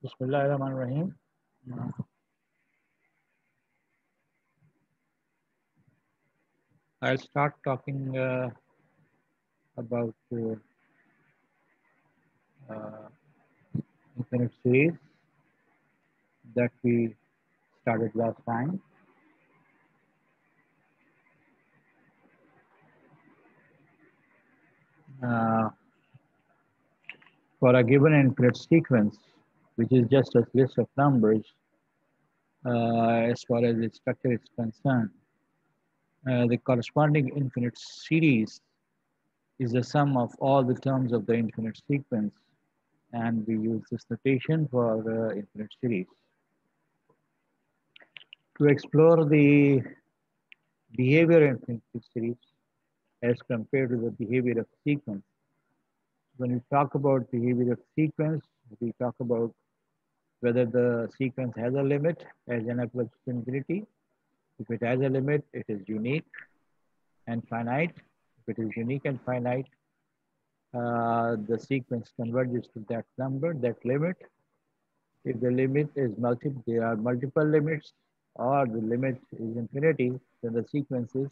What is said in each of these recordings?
Bismillahirrahmanirrahim. I'll start talking about uh, infinite series that we started last time. Uh, for a given infinite sequence, which is just a list of numbers, as far as its structure is concerned, the corresponding infinite series is the sum of all the terms of the infinite sequence, and we use this notation for the infinite series. To explore the behavior in infinite series as compared to the behavior of sequence. When we talk about behavior of sequence, we talk about whether the sequence has a limit as n approaches infinity. If it has a limit, it is unique and finite. If it is unique and finite, the sequence converges to that number, that limit. If the limit is multiple, there are multiple limits, or the limit is infinity, then the sequence is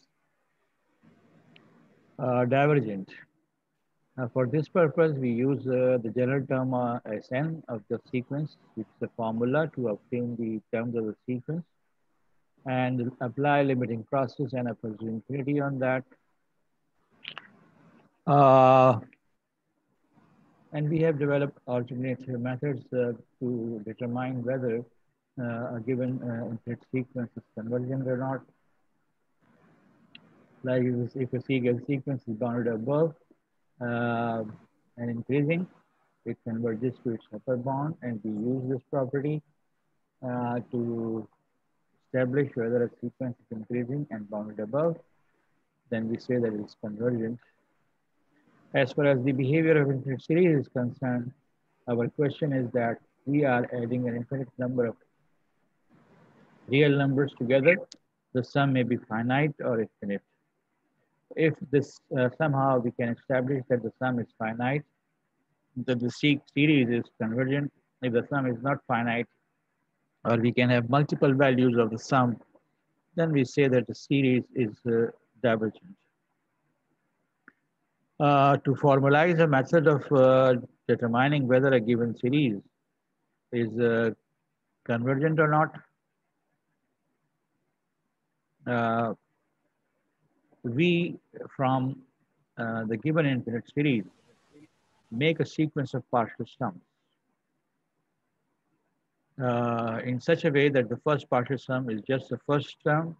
divergent. For this purpose, we use the general term Sn of the sequence, which is a formula to obtain the terms of the sequence, and apply limiting process and approach to infinity on that. And we have developed alternate methods to determine whether a given infinite sequence is convergent or not. Like if a sequence is bounded above and increasing, it converges to its upper bound, and we use this property to establish whether a sequence is increasing and bounded above. Then we say that it's convergent. As far as the behavior of infinite series is concerned, our question is that we are adding an infinite number of real numbers together. The sum may be finite or infinite. If this somehow we can establish that the sum is finite, that the series is convergent. If the sum is not finite, or we can have multiple values of the sum, then we say that the series is divergent. To formalize a method of determining whether a given series is convergent or not, we, from the given infinite series, make a sequence of partial sums in such a way that the first partial sum is just the first term,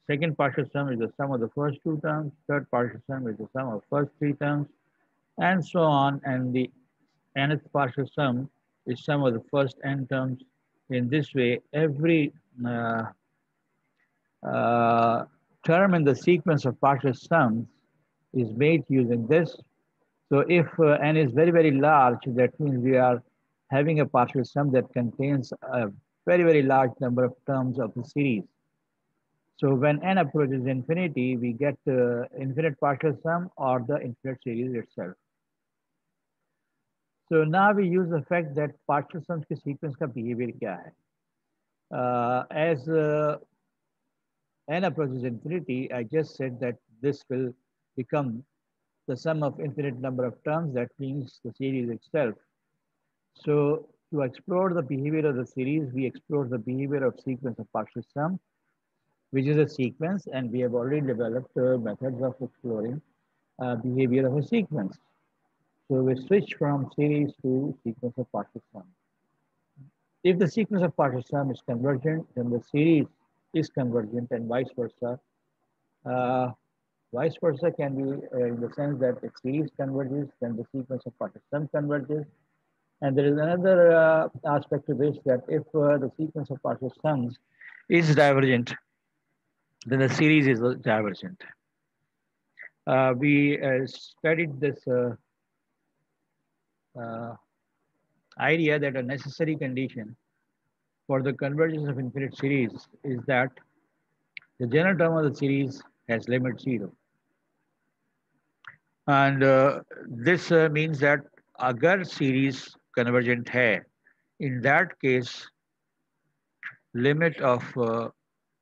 second partial sum is the sum of the first two terms, third partial sum is the sum of first three terms, and so on, and the nth partial sum is sum of the first n terms. In this way, every term in the sequence of partial sums is made using this. So if n is very, very large, that means we are having a partial sum that contains a very, very large number of terms of the series. So when n approaches infinity, we get infinite partial sum or the infinite series itself. So now we use the fact that partial sums के sequence का behavior क्या है? As n approaches infinity, I just said that this will become the sum of infinite number of terms. That means the series itself. So to explore the behavior of the series, we explore the behavior of sequence of partial sum, which is a sequence, and we have already developed methods of exploring behavior of a sequence. So we switch from series to sequence of partial sum. If the sequence of partial sum is convergent, then the series is convergent, and vice versa. Vice versa can be in the sense that if series converges, then the sequence of partial sum converges. And there is another aspect to this, that if the sequence of partial sums is divergent, then the series is divergent. We studied this idea that a necessary condition for the convergence of infinite series is that the general term of the series has limit 0. And this means that अगर series convergent hai. In that case, limit of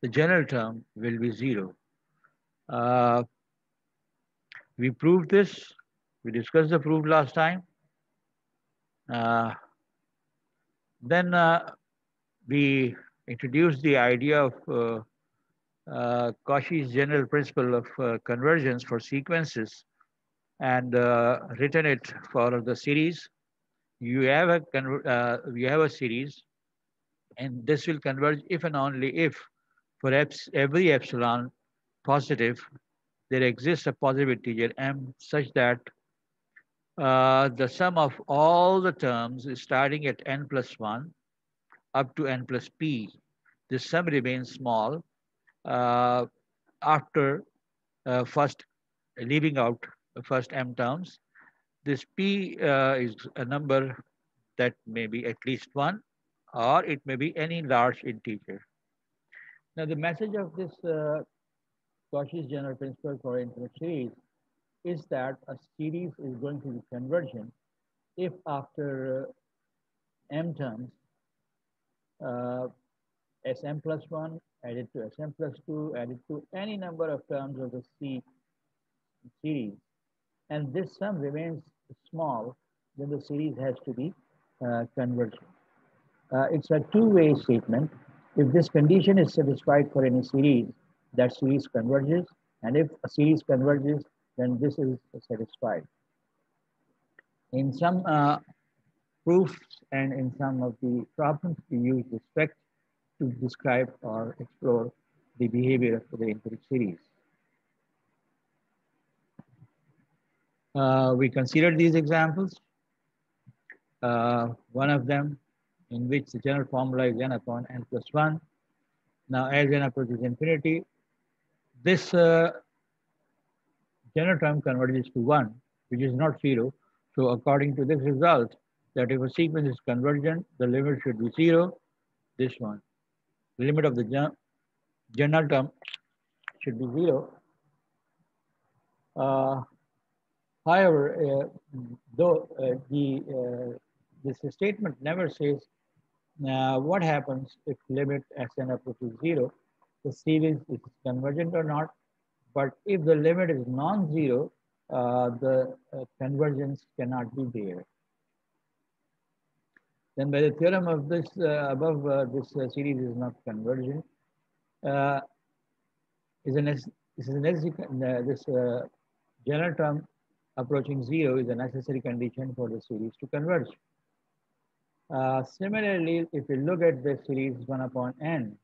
the general term will be 0. Uh, we proved this. We discussed the proof last time. Uh, then we introduced the idea of Cauchy's general principle of convergence for sequences and written it for the series. You have a series, and this will converge if and only if for every epsilon positive there exists a positive integer m such that the sum of all the terms is starting at n plus 1 up to n plus p. This sum remains small uh, after first leaving out the first m terms. This p is a number that may be at least 1 or it may be any large integer. Now the message of this Cauchy's general principle for infinite series is that a series is going to be convergent if after m terms, uh, Sm plus 1 added to Sm plus 2 added to any number of terms of the C series, and this sum remains small, then the series has to be convergent. It's a two-way statement. If this condition is satisfied for any series, that series converges, and if a series converges, then this is satisfied. In some proofs and in some of the problems, we use respect to describe or explore the behavior of the infinite series. We considered these examples. One of them in which the general formula is n upon n plus 1. Now, as n approaches infinity, this general term converges to 1, which is not 0. So, according to this result, that if a sequence is convergent, the limit should be 0, this one. The limit of the general term should be 0. However, though this statement never says what happens if limit Sn approaches 0, the series is convergent or not. But if the limit is non-zero, the convergence cannot be there. Then by the theorem of this above, this series is not convergent. This general term approaching 0 is a necessary condition for the series to converge. Similarly, if you look at the series 1 upon n,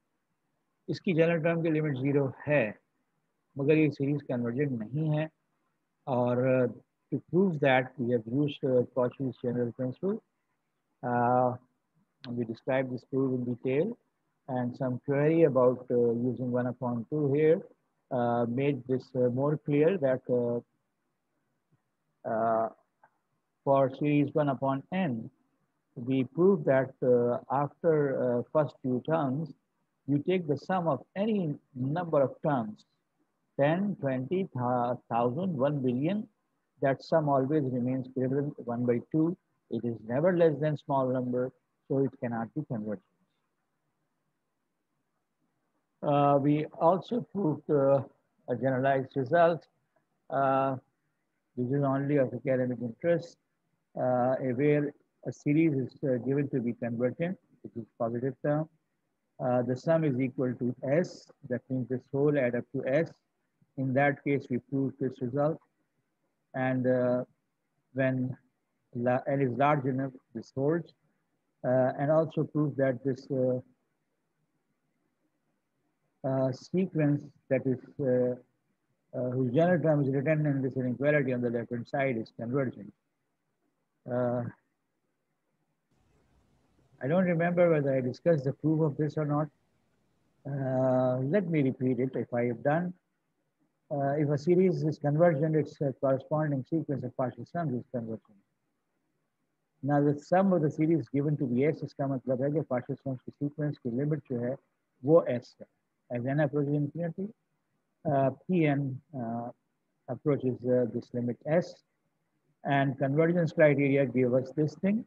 इसकी general term की limit 0 है, मगर ये series convergent नहीं है. और to prove that, we have used Cauchy's general principle. We described this proof in detail, and some query about using 1 upon 2 here made this more clear that for series 1 upon n, we proved that after first few terms, you take the sum of any number of terms, 10, 20, 1,000, 1 billion, that sum always remains greater than 1 by 2. It is never less than small number, so it cannot be convergent. We also proved a generalized result. This is only of academic interest, where a series is given to be convergent, which is positive term. The sum is equal to S, that means this whole add up to S. In that case, we prove this result. And when n is large enough, this holds. And also prove that this sequence that is whose general term is written in this inequality on the left-hand side is convergent. I don't remember whether I discussed the proof of this or not. Let me repeat it if I have done. If a series is convergent, its corresponding sequence of partial sums is convergent. Now the sum of the series given to be S, इसका मतलब है कि partial sums की sequence की limit जो है वो S है. As n approaches infinity, Pn approaches this limit S, and convergence criteria give us this thing.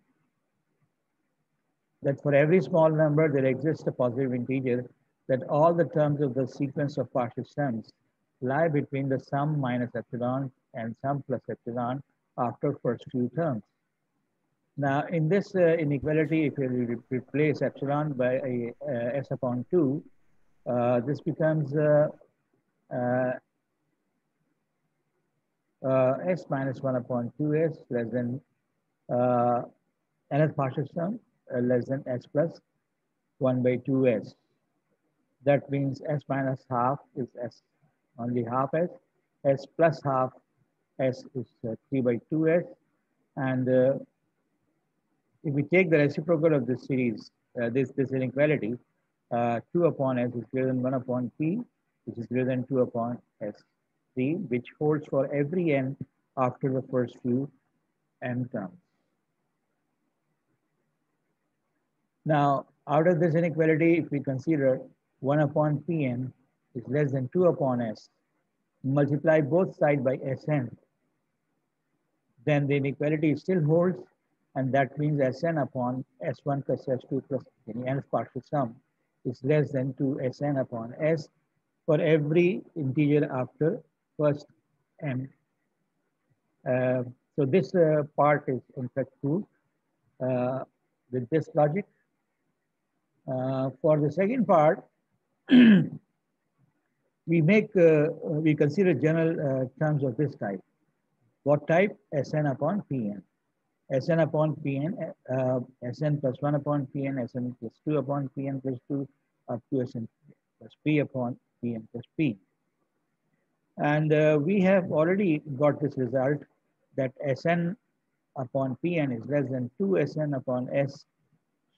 that for every small number there exists a positive integer, that all the terms of the sequence of partial sums lie between the sum minus epsilon and sum plus epsilon after first few terms. Now, in this inequality, if you replace epsilon by s upon 2, this becomes uh, s minus 1 upon 2s less than uh, nth partial sum less than s plus 1 by 2s. That means s minus half is s, only half s. S plus half s is 3 by 2s. And if we take the reciprocal of this series, this inequality, 2 upon s is greater than 1 upon p, which is greater than 2 upon s3, which holds for every n after the first few n terms. Now, out of this inequality, if we consider 1 upon Pn is less than 2 upon s, multiply both sides by Sn, then the inequality still holds, and that means Sn upon S1 plus S2 plus any nth partial sum is less than 2 Sn upon S for every integer after first n. So this part is in fact true with this logic. For the second part, we consider general terms of this type. What type? Sn upon Pn. Sn upon Pn, Sn plus 1 upon Pn, Sn plus 2 upon Pn plus 2, up to Sn plus P upon Pn plus P. And we have already got this result that Sn upon Pn is less than 2 Sn upon S.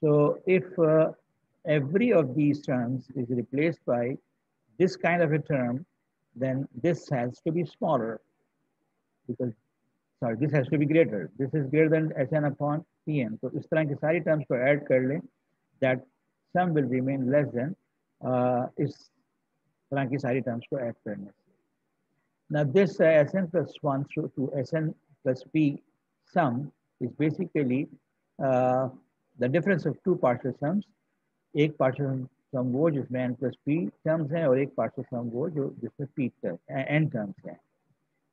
So if every of these terms is replaced by this kind of a term, then this has to be smaller because, sorry, this has to be greater. This is greater than Sn upon Pn. So इस तरह की सारी terms को add कर लें, that sum will remain less than इस तरह की सारी terms को add करने से. Now this Sn plus 1 to Sn plus P sum is basically the difference of two partial sums. एक partial sum वो जिसमें n plus p terms हैं और एक partial sum वो जो जिसमें p n terms हैं.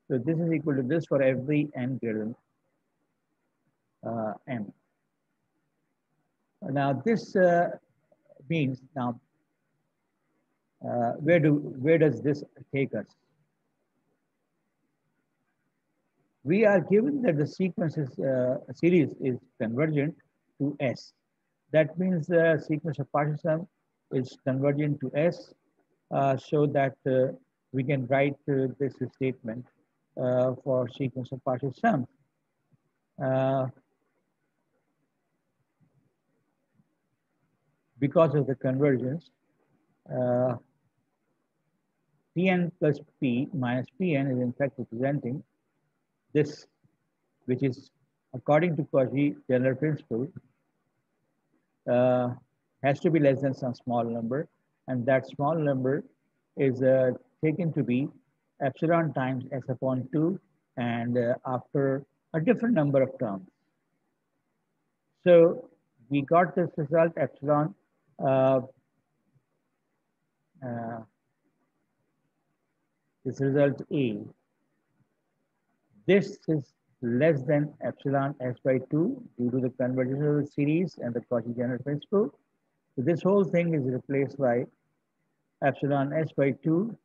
So this is equal to this for every n greater than m. Now this means now where does this take us? We are given that the series is convergent to S. That means the sequence of partial sum is convergent to S, so that we can write this statement for sequence of partial sum. Because of the convergence, Pn plus P minus Pn is in fact representing this, which is according to Cauchy general principle, has to be less than some small number, and that small number is taken to be epsilon times s upon 2, and after a different number of terms. So we got this result epsilon this result A. This is less than epsilon s by 2 due to the convergence of the series and the Cauchy general principle. So this whole thing is replaced by epsilon s by 2,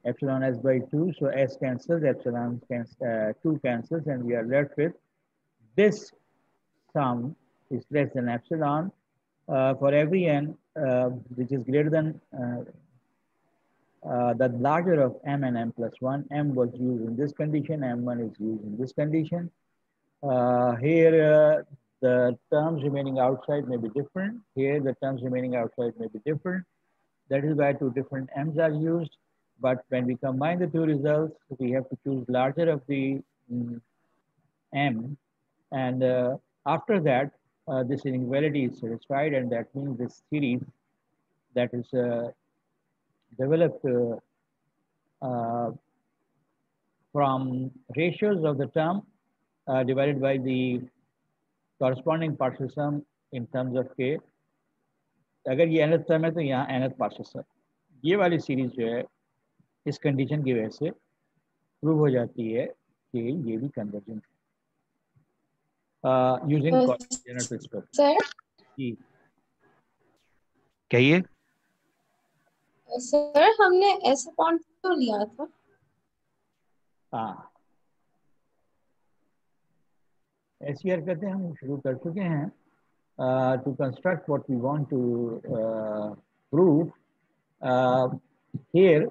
epsilon s by 2. So s cancels, epsilon 2 cancels, and we are left with this sum is less than epsilon for every n which is greater than the larger of m and m plus 1. M was used in this condition, m1 is used in this condition. Here the terms remaining outside may be different. Here the terms remaining outside may be different. That is why two different m's are used. But when we combine the two results, we have to choose larger of the m. And after that, this inequality is satisfied, and that means this series that is developed from ratios of the term divided by the corresponding partial sum in terms of के अगर ये nth term है तो यहाँ nth partial सम। ये वाली series जो है इस कंडीशन की वजह से प्रूव हो जाती है कि ये भी कन्वर्जेंट है यूजिंग जनरल प्रिंसिपल। सर जी कहिए। सर हमने ऐसे पॉइंट क्यों लिया था? हाँ ऐसी हरकतें हम शुरू कर चुके हैं to construct what we want to prove. Uh, Here,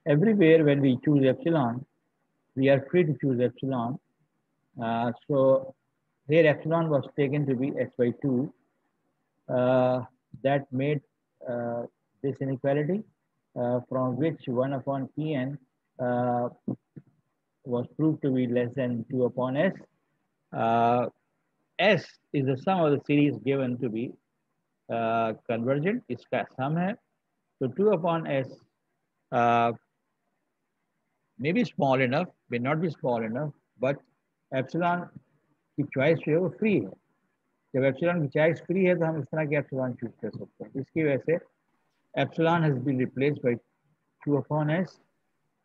everywhere when we choose epsilon, we are free to choose epsilon. So here epsilon was taken to be s by 2. That made this inequality from which 1 upon Pn was proved to be less than 2 upon s. Uh, S is the sum of the series given to be convergent, इसका sum है. So 2 upon S may be small enough, may not be small enough, but epsilon की choice जो है वो free है. जब epsilon की choice free है तो हम इस तरह के epsilon choose कर सकते हैं. इसकी वजह से epsilon has been replaced by 2 upon S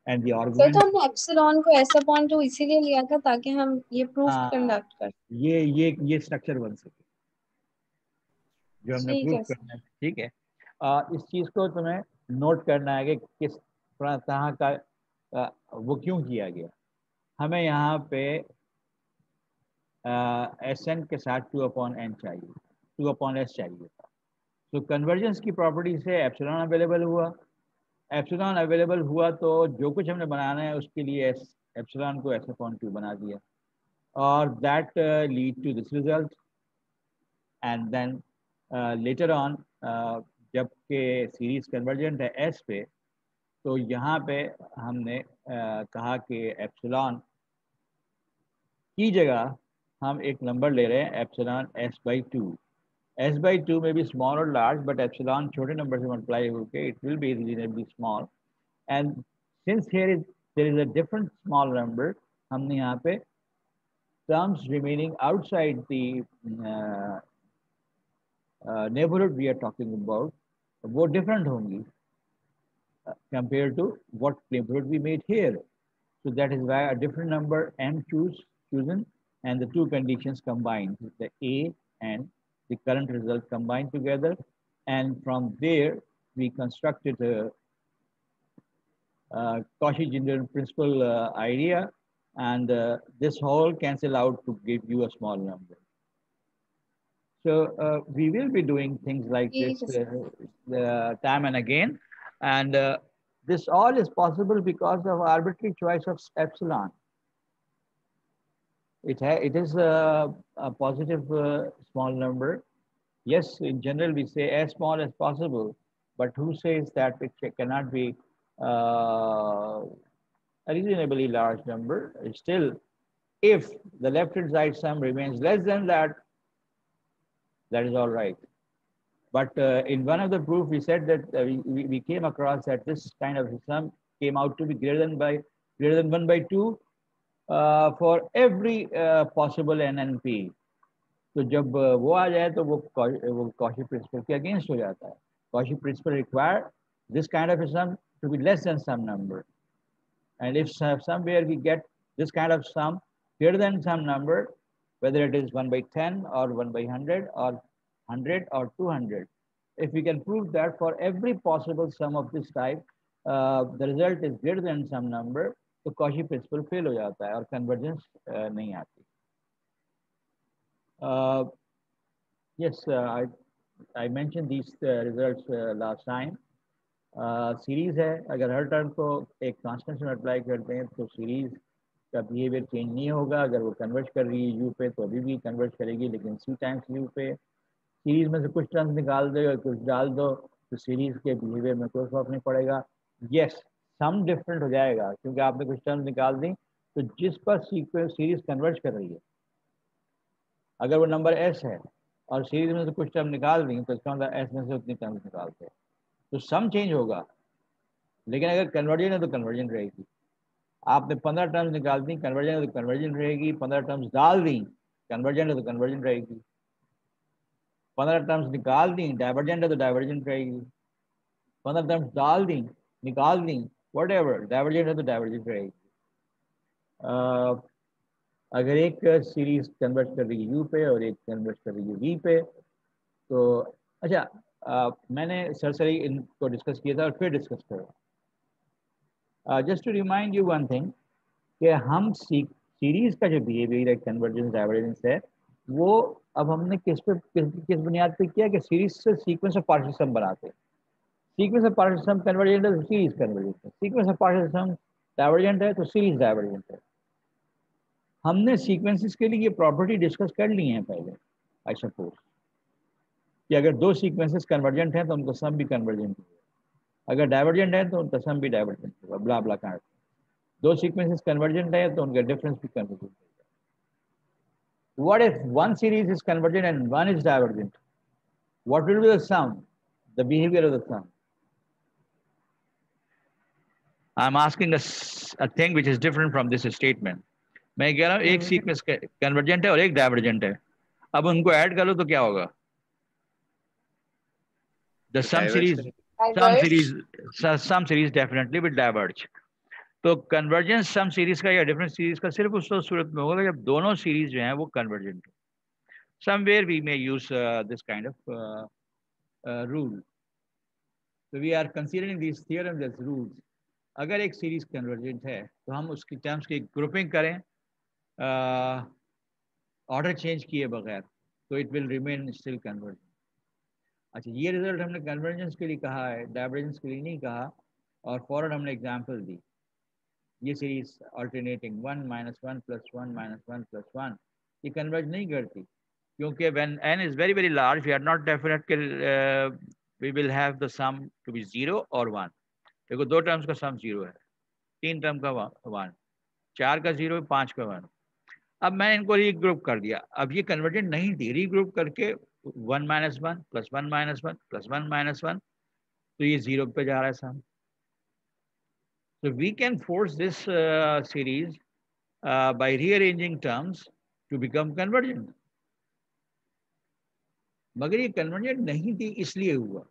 and the sir तो argument. हमने एप्सिलॉन को ऐसा पॉइंट टू इसीलिए लिया था ताकि हम ये प्रूफ हाँ कंडक्ट कर। ये स्ट्रक्चर बन सके जो हमने ठीक प्रूव है सर। करना है. ठीक है इस चीज़ को तुम्हें नोट करना है कि किस तरह का वो क्यों किया गया. हमें यहाँ पे एस एन के साथ 2 अपॉन एन चाहिए, 2 अपॉन एस चाहिए था. तो कन्वर्जेंस की प्रॉपर्टी से एप्सिलॉन अवेलेबल हुआ. एप्सिलॉन अवेलेबल हुआ तो जो कुछ हमने बनाना है उसके लिए एस एप्सिलॉन को एस अपॉन 2 बना दिया और that lead to this result. And then later on जबकि सीरीज कन्वर्जेंट है एस पे तो यहाँ पे हमने कहा कि एप्सिलॉन की जगह हम एक नंबर ले रहे हैं epsilon s by two. S by two में भी स्मॉल और लार्ज बट एप्सिलॉन छोटे नंबर से मल्टीप्लाई होकर it will be reasonably small. And since here is there is a different small number हमने यहाँ पे terms remaining outside the neighborhood we are talking about वो different होंगी compared to what neighborhood we made here. So that is why a different number m chosen and the two conditions combined, the A and the current result combined together. And from there, we constructed a Cauchy-General principle idea, and this whole cancel out to give you a small number. So we will be doing things like ठीक this है sir. time and again. And this all is possible because of arbitrary choice of epsilon. It is a positive small number. Yes, in general we say as small as possible, but who says that it cannot be a reasonably large number? Still, if the left-hand side sum remains less than that, that is all right. But in one of the proof, we said that we came across that this kind of sum came out to be greater than 1 by 2 for every possible NNP. तो जब वो आ जाए तो वो Cauchy principle के against हो जाता है. Cauchy principle require this kind of a sum to be less than some number. And if somewhere we get this kind of sum greater than some number, whether it is 1 by 10 or 1 by 100 or 100 or 200, if we can prove that for every possible sum of this type, the result is greater than some number, तो Cauchy principle fail हो जाता है और convergence नहीं आती. Yes, I mentioned these results last time. Series है अगर हर term को एक कांस्टेंट से मल्टीप्लाई करते हैं तो सीरीज का बिहेवियर चेंज नहीं होगा. अगर वो कन्वर्ट कर रही है यू पे तो अभी भी कन्वर्ट करेगी लेकिन सी टाइम्स यू पे. सीरीज में से कुछ टर्म्स निकाल दो या कुछ डाल दो तो सीरीज के बिहेवियर में कोई फर्क नहीं पड़ेगा. यस सम डिफरेंट हो जाएगा क्योंकि आपने कुछ टर्म्स निकाल दी तो जिस पर सीरीज कन्वर्ट कर रही है अगर वो नंबर एस है और सीरीज में से कुछ टर्म निकाल दी तो इसका मतलब एस में से उतनी टर्म्स निकालते हैं तो सम चेंज होगा. लेकिन अगर कन्वर्जन है तो कन्वर्जन रहेगी. आपने 15 टर्म्स निकाल दी कन्वर्जन है तो कन्वर्जन रहेगी. 15 टर्म्स डाल दी कन्वर्जन है तो कन्वर्जन रहेगी. 15 टर्म्स निकाल दी, डाइवर्जेंट है तो डाइवर्जेंट रहेगी, 15 टर्म्स डाल दी, निकाल दी, व्हाटएवर, डाइवर्जेंट है तो डाइवर्जेंट रहेगी। अगर एक सीरीज कन्वर्ट कर रही है यू पे और एक कन्वर्ट कर रही है वी पे, तो अच्छा मैंने सरसरी इनको डिस्कस किया था और फिर डिस्कस करो। Just to remind you one thing कि हम सीरीज का जो बिहेवियर है, कन्वर्जेंस डाइवर्जेंस है, वो अब हमने किस बुनियाद पे किया कि सीरीज से सीक्वेंस ऑफ पार्शियल सम बनाते हैं। Sequence of partial sum convergent है तो सीरीज कन्वर्जेंट है, sequence of partial sum divergent है तो सीरीज डाइवर्जेंट है। हमने सीक्वेंसेस के लिए ये प्रॉपर्टी डिस्कस कर ली है पहले। आई सपोज कि अगर दो सीक्वेंसेस कन्वर्जेंट हैं तो उनका सम भी कन्वर्जेंट होगा, अगर डाइवर्जेंट है तो उनका सम भी डाइवर्जेंट होगा, ब्ला ब्ला काइंड। दो सीक्वेंसेस कन्वर्जेंट है तो उनका डिफरेंस भी कन्वर्जेंट होगा। What if one series is convergent and one is divergent? What will be the sum, the behavior of the sum? I'm asking a thing which is different from this statement. मैं कह रहा हूँ एक sequence convergent है और एक divergent है, अब उनको ऐड कर लो तो क्या होगा? The some series definitely will diverge. तो कन्वर्जेंस सम सीरीज का या डिफरेंट सीरीज का सिर्फ उस सूरत में होगा जब दोनों सीरीज जो हैं वो कन्वर्जेंट हो। Somewhere we may use this kind of rule. So we are considering these theorems as rules. अगर एक सीरीज कन्वर्जेंट है तो हम उसकी टर्म्स की ग्रुपिंग करें ऑर्डर चेंज किए बगैर, तो it will remain still convergent. अच्छा, ये रिजल्ट हमने कन्वर्जेंस के लिए कहा है, डाइवर्जेंस के लिए नहीं कहा, और फौरन हमने एग्जांपल दी। ये सीरीज अल्टरनेटिंग 1 - 1 + 1 - 1 + 1 ये कन्वर्ज नहीं करती, क्योंकि when n is very very large we are not definite we will have the sum to be 0 or 1। देखो दो टर्म्स का सम 0 है, तीन टर्म का 1, 4 का 0, 5 का 1। अब मैंने इनको रीग्रुप कर दिया, अब ये कन्वर्जेंट नहीं थी, रीग्रुप करके 1 - 1 + 1 - 1 + 1 - 1, तो ये 0 पे जा रहा है सम। So we can force this series by rearranging terms to become convergent। मगर ये कन्वर्जेंट नहीं थी इसलिए हुआ।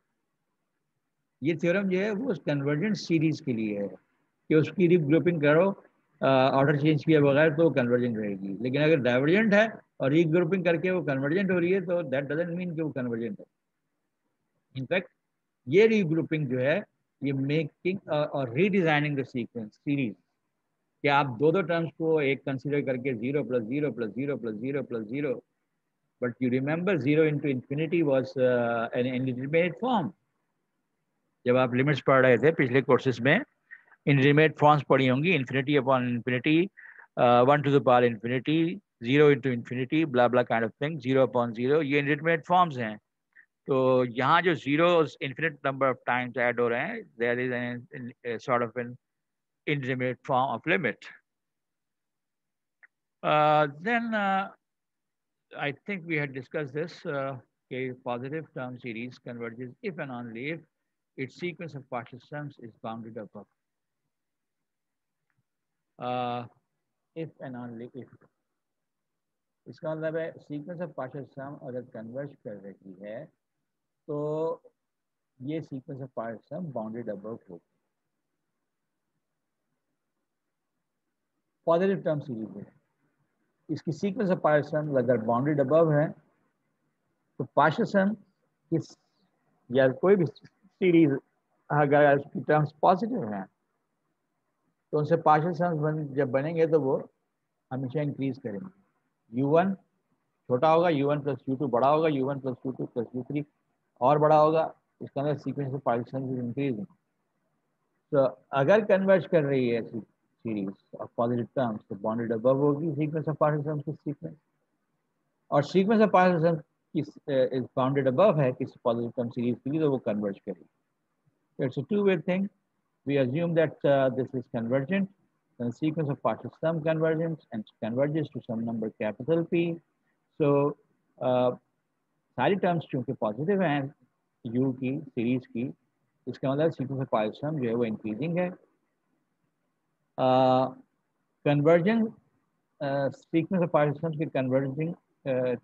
ये थ्योरम जो है वो कन्वर्जेंट सीरीज के लिए है कि उसकी रीग्रुपिंग करो ऑर्डर चेंज किए बगैर तो कन्वर्जेंट रहेगी, लेकिन अगर डाइवर्जेंट है और रीग्रुपिंग करके वो कन्वर्जेंट हो रही है तो दैट डजंट मीन कि वो कन्वर्जेंट है। इनफैक्ट ये रीग्रुपिंग जो है ये मेकिंग और रीडिजाइनिंग द सीक्वेंस सीरीज, कि आप दो दो टर्म्स को एक कंसीडर करके 0 + 0 + 0 + 0 + 0, but you remember 0 × infinity was an indeterminate form. जब आप लिमिट्स पढ़ रहे थे पिछले कोर्सेज में, इंडिटरमिनेट फॉर्म्स पढ़ी होंगी, infinity upon infinity, 1 to the power infinity, 0 into infinity, blah blah kind of thing, 0 upon 0, ये इंडिटरमिनेट फॉर्म्स हैं। तो यहाँ जो zeros infinite number of times add हो रहे हैं, there is an sort of an indeterminate form of limit. Then I think we had discussed this. A positive term series converges if and only if its sequence of partial sums is bounded above. If and only if, इसका मतलब है sequence of partial सम अगर converge कर रही है तो ये sequence of partial sum bounded above होगी। पॉजिटिव टर्म सीरीज है, इसकी सीक्वेंस ऑफ पार्शियल सम अगर बाउंडेड अबव है तो पार्शियल सम किस या कोई भी सीरीज अगर उसकी टर्म्स पॉजिटिव हैं तो उनसे पार्शियल सम्स जब बनेंगे तो वो हमेशा इंक्रीज करेंगे। u1 छोटा होगा, u1 + u2 बड़ा होगा, u1 + u2 + u3 और बड़ा होगा, इसका अंदर sequence of partial sums increase. तो अगर कन्वर्ज कर रही है सीरीज ऑफ पॉजिटिव टर्म्स तो बाउंडेड अबव होगी सीक्वेंस ऑफ पार्शियल सम्स की सीक्वेंस, और sequence of partial sums is bounded above है किसी पॉजिटिव टर्म सीरीज के लिए तो वो कन्वर्ज करेगी। It's a two-way thing. We assume that this is convergent, then sequence of partial sum convergence and converges to some number capital P. So सारी terms चूंकि positive हैं u की series की, इसका मतलब सीक्वेंस ऑफ पार्शियल सम जो है वो इंक्रीजिंग है। Convergence sequence of partial sums के converging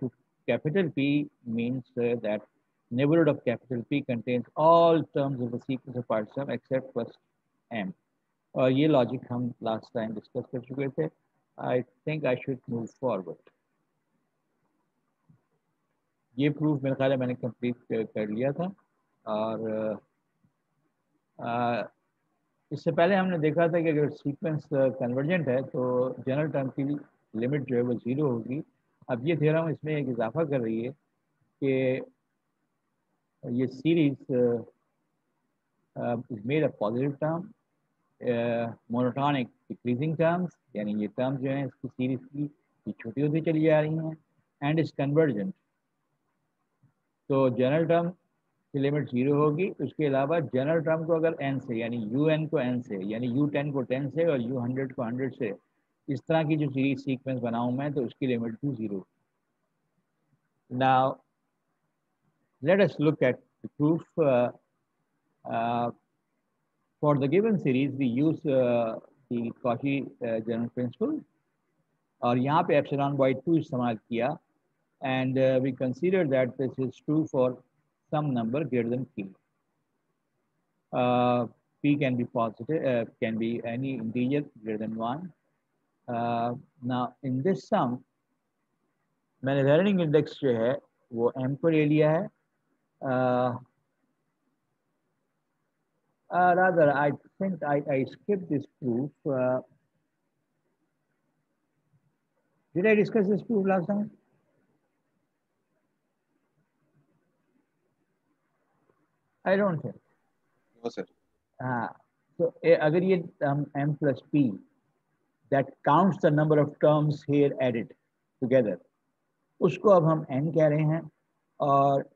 to capital P means that neighborhood of capital P contains all terms of the sequence of part sum except first m. और ये logic हम last time discuss कर चुके थे. I think I should move forward. ये proof मेरे ख्याल है मैंने कंप्लीट कर लिया था. और इससे पहले हमने देखा था कि अगर सीक्वेंस कन्वर्जेंट है तो जनरल टर्म की लिमिट जो है वो 0 होगी. अब ये थ्योरम इसमें एक इजाफा कर रही है कि ये series is made a positive term, monotonic decreasing terms, यानी ये टर्म्स जो हैं इसकी सीरीज की छोटी होती चली जा रही हैं, एंड इज कन्वर्जेंट. तो जनरल टर्म की लिमिट 0 होगी. उसके अलावा जनरल टर्म को अगर n से, यानी un को n से, यानी u10 को 10 से और u100 को 100 से, इस तरह की जो सीरीज सीक्वेंस बनाऊं मैं, तो उसकी लिमिट भी 0. Now let us look at the proof. For the given series we use the Cauchy general principle, और यहाँ पे epsilon by 2 इस्तेमाल किया, and we consider that this is true for some number greater than p. P can be positive, can be any integer greater than 1. Now in this sum मैंने learning index जो है वो m को ले लिया है. Rather, I think I skipped this proof. Did I discuss this proof last time? I don't think. No, sir. So, अगर ये m plus p, that counts the number of terms here added together, उसको अब हम n कह रहे हैं, और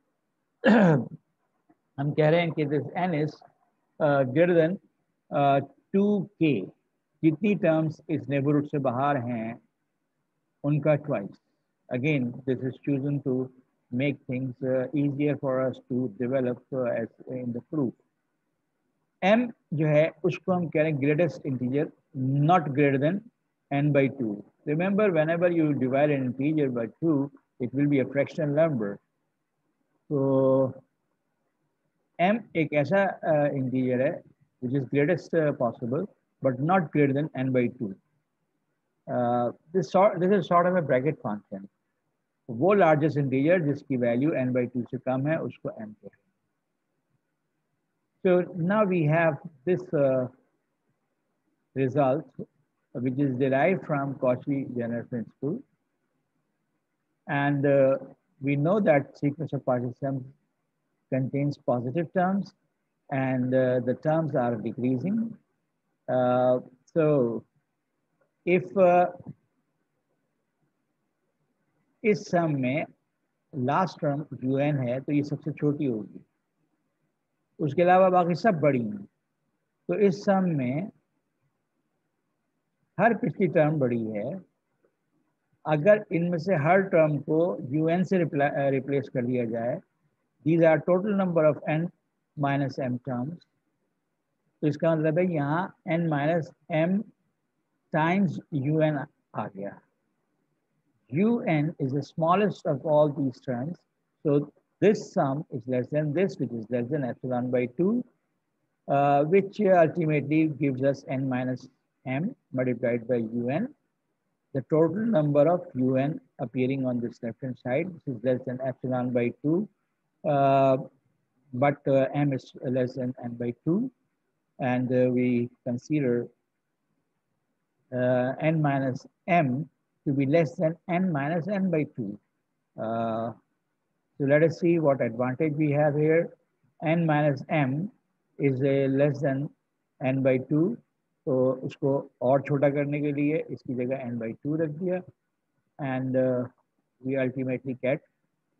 हम कह रहे हैं कि this n is greater than 2k. जितनी टर्म्स इस नेबरहुड से बाहर हैं उनका twice. Again, this is chosen to make things easier for us to develop as in the proof. m जो है उसको हम कह रहे हैं greatest integer, not greater than n by 2. Remember, whenever you divide an integer by 2, it will be a fractional number. So m एक ऐसा integer है which is greatest possible but not greater than n by 2. This is sort of a bracket function. वो largest integer जिसकी value n by 2 से कम है उसको m कहते हैं. So now we have this result which is derived from Cauchy general principle, and we know that sequence of partial sums contains positive terms and the terms are decreasing. So if इस सम में last term un है तो ये सबसे छोटी होगी, उसके अलावा बाकी सब बड़ी हैं. तो इस सम में हर पिछली टर्म बड़ी है. अगर इनमें से हर टर्म को un से रिप्लेस कर दिया जाए, these are total number of n minus m terms. तो इसका मतलब है यहाँ n minus m times un आ गया. un is the smallest of all these terms. So this sum is less than this, which is less than epsilon by 2, which ultimately gives us n minus m multiplied by un. The total number of un appearing on this left-hand side, this is less than epsilon by 2, but m is less than n by 2, and we consider n minus m to be less than n minus n by 2. So let us see what advantage we have here. N minus m is less than n by 2. तो उसको और छोटा करने के लिए इसकी जगह n by 2 रख दिया, and we ultimately get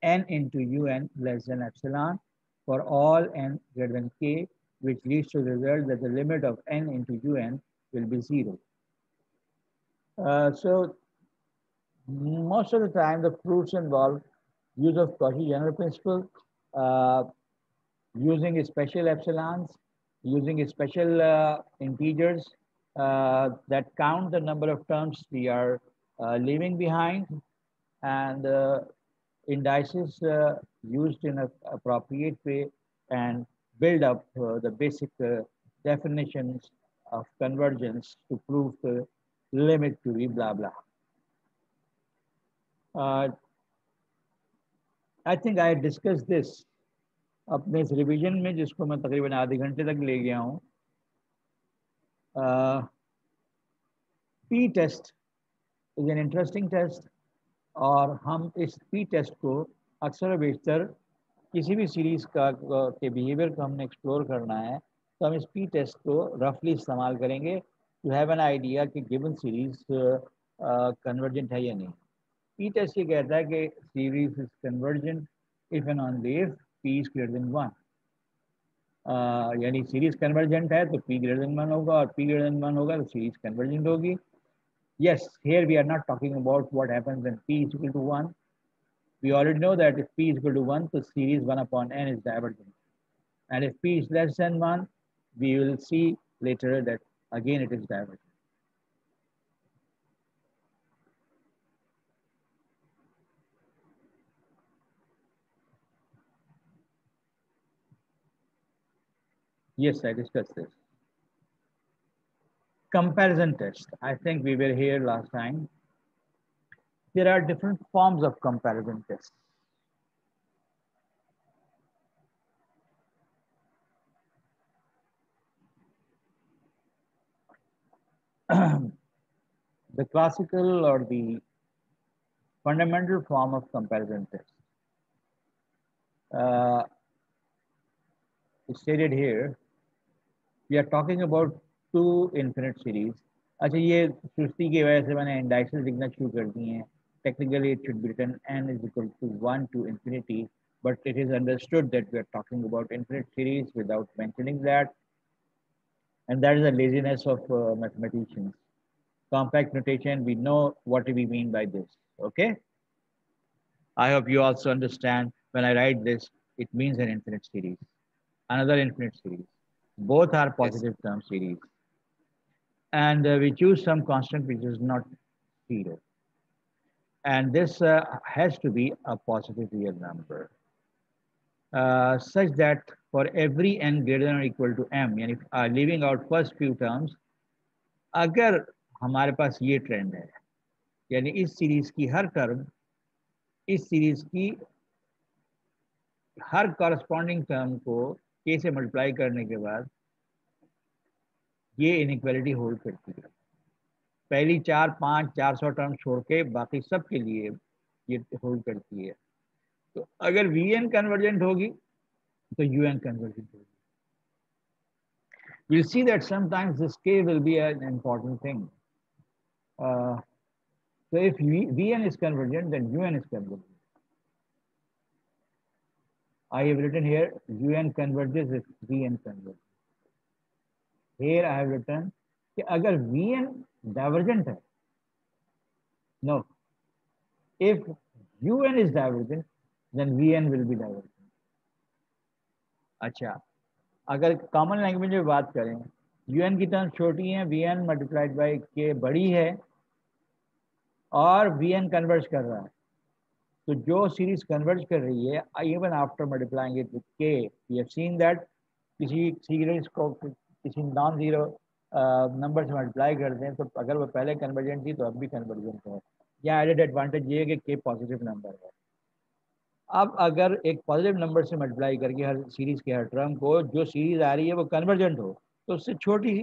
n into un less than epsilon for all n greater than k, which leads to the result that the limit of n into un will be 0. So most of the time the proofs involve use of Cauchy general principle, using special epsilons, using special integers that count the number of terms we are leaving behind, and indices used in an appropriate way and build up the basic definitions of convergence to prove the limit to be blah blah. Uh, I think I discussed this अपने इस revision में जिसको मैं तकरीबन आधे घंटे तक ले गया हूँ. P test is an interesting test और हम इस पी टेस्ट को अक्सर बेशतर किसी भी सीरीज़ का के बिहेवियर को हमने एक्सप्लोर करना है तो हम इस पी टेस्ट को रफली इस्तेमाल करेंगे टू हैव एन आइडिया कि गिवन सीरीज़ कन्वर्जेंट है या नहीं. पी टेस्ट ये कहता है कि series is convergent if and only if P is greater than 1. यानी सीरीज कन्वर्जेंट है तो पी ग्रेटर देन 1 होगा और पी ग्रेटर देन 1 होगा तो सीरीज कन्वर्जेंट होगी. Yes, here we are not talking about what happens when p is equal to 1. We already know that if p is equal to 1, the series 1 upon n is divergent. And if p is less than 1, we will see later that again it is divergent. Yes, I discussed this. Comparison test. I think we were here last time. There are different forms of comparison tests. The classical or the fundamental form of comparison test. Stated here, we are talking about two infinite series. अच्छा ये सुस्ती की वजह से मैंने indices लिखना शुरू कर दिए हैं. Technically it should be written n is equal to 1 to infinity, but it is understood that we are talking about infinite series without mentioning that, and that is the laziness of mathematicians. Compact notation, we know what we mean by this. Okay, I hope you also understand when I write this, it means an infinite series, another infinite series. Both are positive term series. And we choose some constant which is not 0. And this has to be a positive real number. Such that for every n greater than or equal to m, यानी leaving out first few terms, अगर हमारे पास ये trend है, यानी इस series की हर term, इस series की हर कॉरस्पॉन्डिंग टर्म को k से मल्टीप्लाई करने के बाद ये इनइक्वालिटी होल्ड करती है. पहली 400 टर्म छोड़ के बाकी सब के लिए ये होल्ड करती है. तो अगर वी एन कन्वर्जेंट होगी तो यू एन कन्वर्जेंट होगी. We'll see that sometimes this k will be an important thing. So if Vn is convergent, then Un is convergent. I have written here Un converges if Vn converges. Here I have written कि अगर Vn divergent है, no. If Un is divergent, then Vn will be divergent. अच्छा, अगर common language में बात करें, Un की term छोटी है, Vn मल्टीप्लाइड बाई k बड़ी है और Vn कन्वर्ज कर रहा है. तो जो सीरीज कन्वर्ज कर रही है even after multiplying it with के, वी हैव सीन दैट किसी सीरीज को किसी नॉन जीरो नंबर से मल्टीप्लाई करते हैं तो अगर वो पहले कन्वर्जेंट थी तो अब भी कन्वर्जेंट है. या एडेड एडवांटेज ये है कि के पॉजिटिव नंबर है. अब अगर एक पॉजिटिव नंबर से मल्टीप्लाई करके हर सीरीज के हर टर्म को जो सीरीज आ रही है वो कन्वर्जेंट हो तो उससे छोटी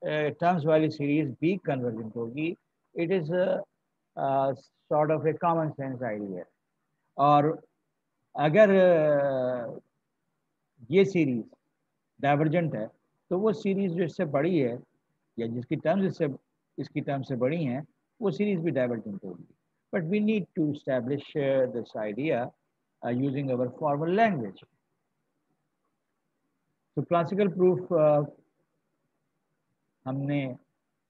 टर्म्स वाली सीरीज भी कन्वर्जेंट होगी. It is sort of a common sense idea. और अगर ये सीरीज डाइवर्जेंट है तो वो सीरीज जो इससे बड़ी है या जिसकी टर्म्स इसकी टर्म्स से बड़ी हैं वो सीरीज भी डाइवर्जेंट होगी. But we need to establish this idea using our formal language. तो क्लासिकल प्रूफ हमने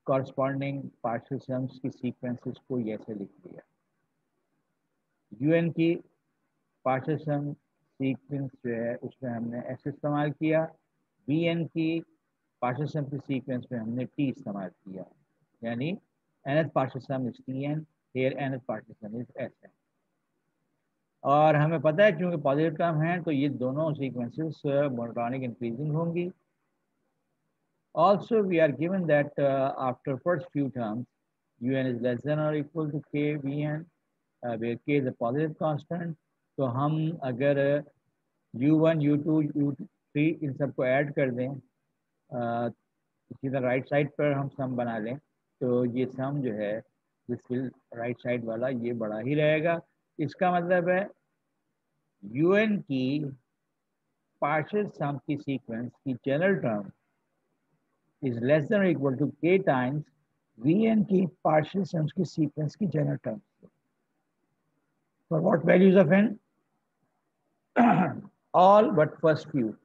कॉरस्पॉन्डिंग पार्शियल सम्स की सीक्वेंसेस को ऐसे लिख दिया. यूएन की पार्शियल सम सीक्वेंस जो है उसमें हमने ऐसे इस्तेमाल किया. वीएन की पार्शियल सम की सीक्वेंस में हमने टी इस्तेमाल किया. यानी nth partial sum is t n, here nth partial sum is s n. और हमें पता है क्योंकि पॉजिटिव टर्म है तो ये दोनों सीक्वेंसेस मोनोटॉनिक इंक्रीजिंग होंगी. Also, we are given that after first few terms, un is less than or equal to k vn, where k is a positive constant. तो हम अगर u1, u2, u3 इन सबको add कर दें, सीधा right side पर हम सम बना लें, तो ये सम जो है दिस विल राइट साइड वाला ये बड़ा ही रहेगा. इसका मतलब है un की पार्शियल सम की सीक्वेंस की general term is less than or equal to k times Vn की partial sums की sequence की general terms. For what values of n? All but first few.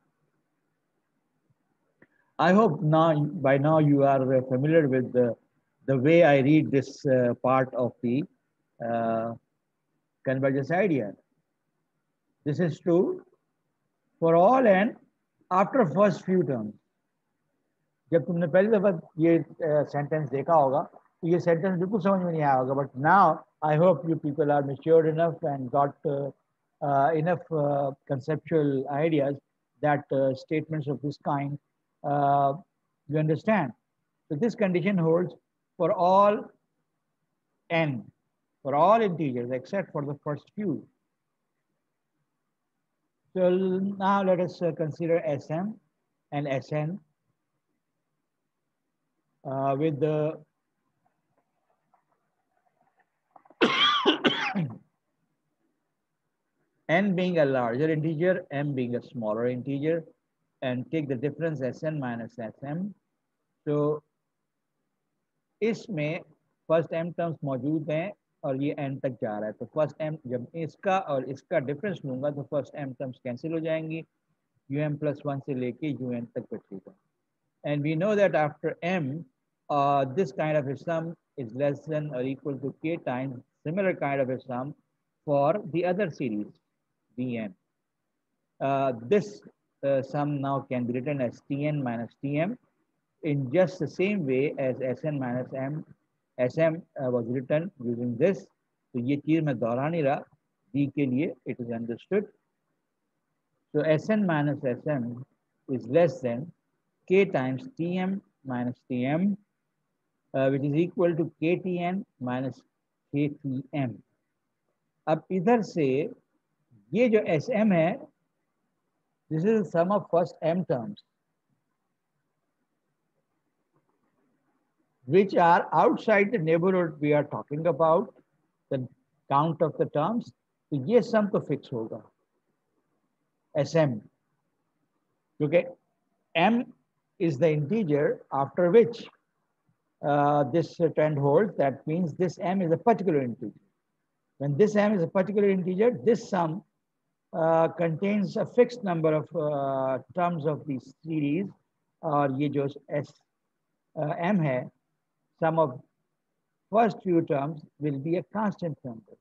I hope now by now you are familiar with the way I read this part of the uh, convergence idea. This is true for all n after first few terms. जब तुमने पहली दफा ये sentence देखा होगा तो ये sentence बिल्कुल समझ में नहीं आया होगा, but now I hope you people are matured enough and got enough conceptual ideas that statements of this kind you understand. So this condition holds for all n, for all integers except for the first few. So now let us consider Sm and Sn with the n being a larger integer, m being a smaller integer, and take the difference Sn minus Sm. So इसमें first m terms मौजूद हैं और ये n तक जा रहा है, तो फर्स्ट m जब इसका और इसका डिफरेंस लूंगा तो फर्स्ट m टर्म्स कैंसिल हो जाएंगी, um+1 से लेके un तक बचेगा. And we know that after m this kind of a sum is less than or equal to k times similar kind of a sum for the other series Vn. This sum now can be written as Tn minus Tm in just the same way as Sn minus m, Sm was written using this. तो ये चीज़ मैं दोहरा नहीं रहा, D के लिए it is understood. So Sn minus Sm is less than k times Tm minus Tm, which is equal to Ktn minus Ktm. अब इधर से ये जो Sm है, this is the sum of first m terms which are outside the neighborhood we are talking about, the count of the terms. तो ये sum तो fix होगा Sm, क्योंकि m is the integer after which this trend holds. That means this m is a particular integer. When this m is a particular integer, this sum contains a fixed number of terms of the series, और ये जो m है, sum of first few terms will be a constant number.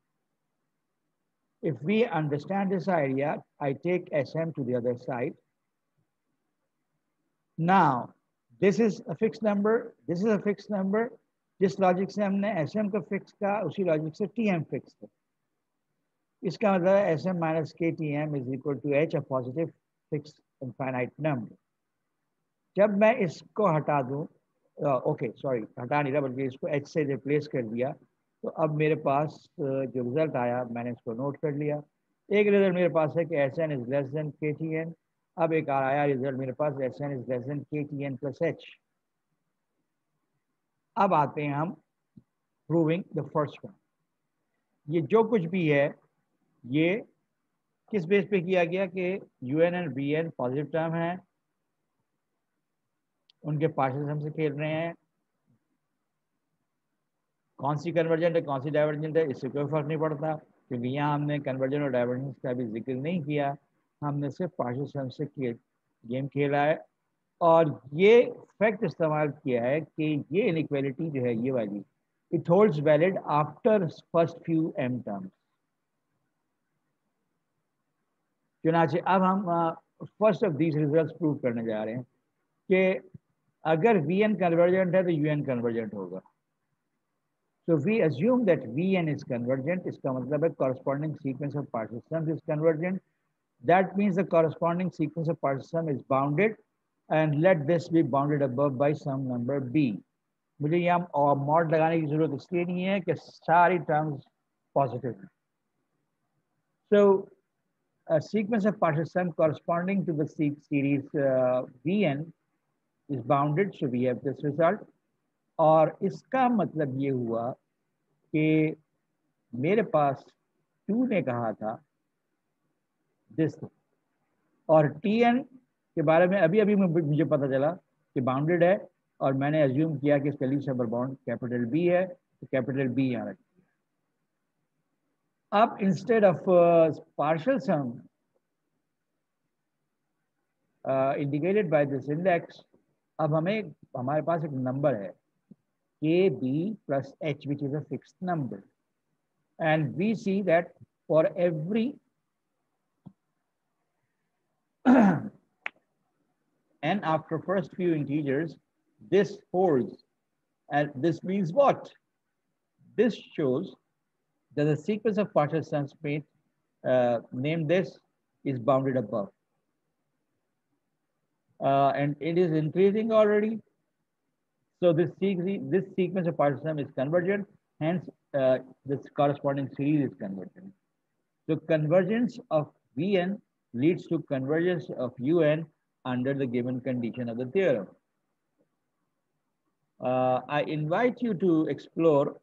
If we understand this idea, I take Sm to the other side. Now, this is a fixed number, this is a fixed number. जिस logic से हमने Sm को fix किया उसी logic से Tm fix किया. इसका मतलब Sm minus Ktm is equal to h, a positive fixed infinite number. जब मैं इसको हटा दूं, ओके सॉरी हटा नहीं रहा बल्कि इसको h से रिप्लेस कर दिया, तो अब मेरे पास जो रिजल्ट आया मैंने इसको नोट कर लिया. एक रिजल्ट मेरे पास है कि Sn is less than Ktn. अब एक आया रिजल्ट मेरे पास Sn is less than Ktn plus h. अब आते हैं हम प्रूविंग द फर्स्ट वन. ये जो कुछ भी है ये किस बेस पे किया गया कि un और bn पॉजिटिव टर्म है, उनके पार्शियल सम से खेल रहे हैं. कौन सी कन्वर्जेंट है कौन सी डाइवर्जेंट है इससे कोई फर्क नहीं पड़ता, क्योंकि यहाँ हमने कन्वर्जेंट और डाइवर्जेंस का भी जिक्र नहीं किया, हमने सिर्फ पार्शियल सम से गेम खेला है. और ये फैक्ट इस्तेमाल किया है कि ये इनइक्वालिटी जो है ये वाली, it holds valid after first few m terms. चुनाचे अब हम first of these results prove करने जा रहे हैं कि अगर Vn कन्वर्जेंट है तो Un कन्वर्जेंट होगा. So we assume that Vn is convergent. इसका मतलब है corresponding sequence of partial sums is convergent. That means the corresponding sequence of partial sum is bounded, and let this be bounded above by some number b. मुझे यहाँ और mod लगाने की जरूरत इसलिए नहीं है कि सारी टर्म्स पॉजिटिव हैं. So a sequence of partial sum corresponding to the series Vn is bounded, so we have this result. और इसका मतलब ये हुआ कि मेरे पास 2 ने कहा था दिस, और Tn के बारे में अभी अभी मुझे पता चला कि बाउंडेड है, और मैंने अज्यूम किया कि इसका least upper bound capital B है, तो कैपिटल बी यहाँ रखिए. अब instead of partial sum indicated by this index, अब हमारे पास एक नंबर है k B plus H which is a fixed number, and we see that for every n after first few integers, this holds. And this means what? This shows that the sequence of partial sums made, named this, is bounded above. And it is increasing already. So this sequence of partial sum is convergent, hence this corresponding series is convergent. So convergence of Vn leads to convergence of Un under the given condition of the theorem. I invite you to explore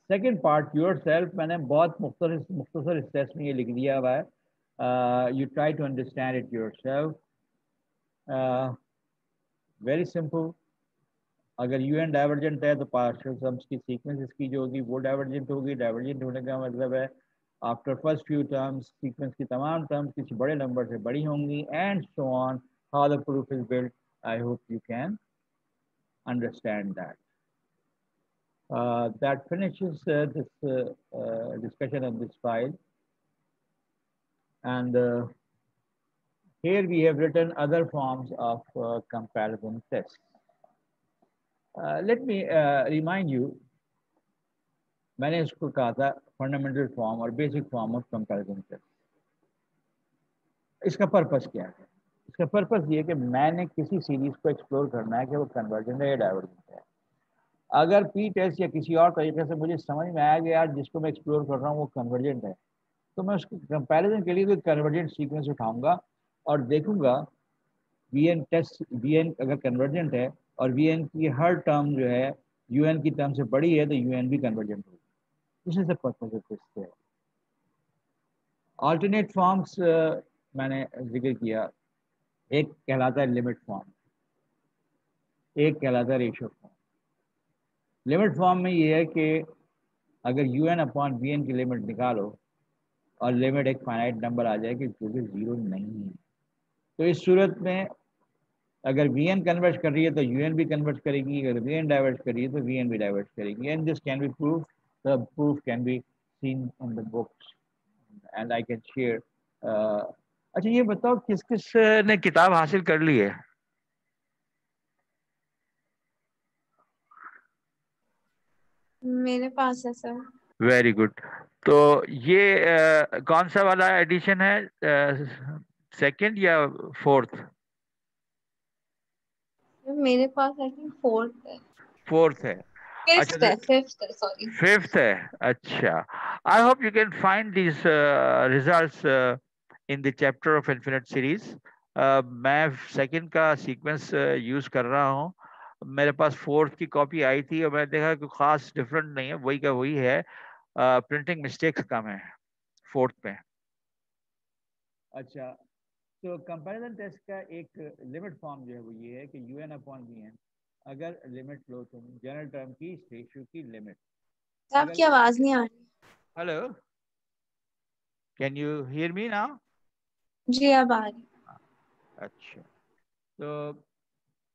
second part yourself. मैंने बहुत मुख्तसर steps में ये लिख दिया हुआ है. You try to understand it yourself. Very simple. अगर UN डाइवर्जेंट है तो पार्शियल सम्स की सीक्वेंस इसकी जो होगी वो डाइवर्जेंट होगी. डाइवर्जेंट होने का मतलब है after first few terms sequence की तमाम टर्म्स किसी बड़े नंबर से बड़ी होंगी, and so on. How the proof is built, I hope you can understand that. That finishes this discussion of this file, and here we have written other forms of comparison tests. Let me remind you, मैंने इसको कहा था fundamental form और basic form of comparison test. इसका purpose क्या है? इसका purpose ये है कि मैंने किसी सीरीज को एक्सप्लोर करना है कि वो कन्वर्जेंट है या डाइवर्जेंट है. अगर पी टेस्ट या किसी और तरीके से मुझे समझ में आया कि यार जिसको मैं एक्सप्लोर कर रहा हूँ वो कन्वर्जेंट है, तो मैं उसको कंपैरिजन के लिए कोई कन्वर्जेंट सीक्वेंस उठाऊंगा और देखूंगा वीएन टेस्ट, वीएन अगर कन्वर्जेंट है और वीएन की हर टर्म जो है यूएन की टर्म से बड़ी है तो यूएन भी कन्वर्जेंट होगी. This is the purpose of this. Alternate forms मैंने जिक्र किया. एक कहलाता है लिमिट फॉर्म, एक कहलाता है रेशियो फॉर्म. लिमिट फॉर्म में ये है कि अगर यूएन अपॉन वीएन की लिमिट निकालो और लिमिट एक फाइनाइट नंबर आ जाए कि जो कि जीरो नहीं है, तो इस सूरत में अगर वीएन कन्वर्ज कर रही है तो यूएन भी कन्वर्ज करेगी, अगर वीएन डाइवर्ज कर रही है तो वीएन भी डाइवर्ज करेगी. And this can be proof, the proof can be seen in the books and I can share. अच्छा ये बताओ किस किस ने किताब हासिल कर ली है? मेरे पास है सर. Very good. तो ये कौन सा वाला एडिशन है, सेकंड या फोर्थ? मेरे पास आई थिंक फोर्थ है. फोर्थ है. अच्छा फिफ्थ है, फिफ्थ है, सॉरी. फिफ्थ है. अच्छा. आई hope you can find these results in the chapter of infinite series. मैं सेकंड का सीक्वेंस यूज कर रहा हूँ. मेरे पास फोर्थ की कॉपी आई थी और मैंने देखा कि खास डिफरेंट नहीं है, वही का वही है. प्रिंटिंग मिस्टेक्स कम है फोर्थ में. अच्छा, तो कंपैरिजन टेस्ट का एक लिमिट फॉर्म जो है वो ये है कि यूएन अपॉन वीएन, अगर लिमिट लो तुम जनरल टर्म की रेशियो की लिमिट. आपकी आवाज नहीं आ रही. Hello, can you hear me now? जी अब आ रही. अच्छा, तो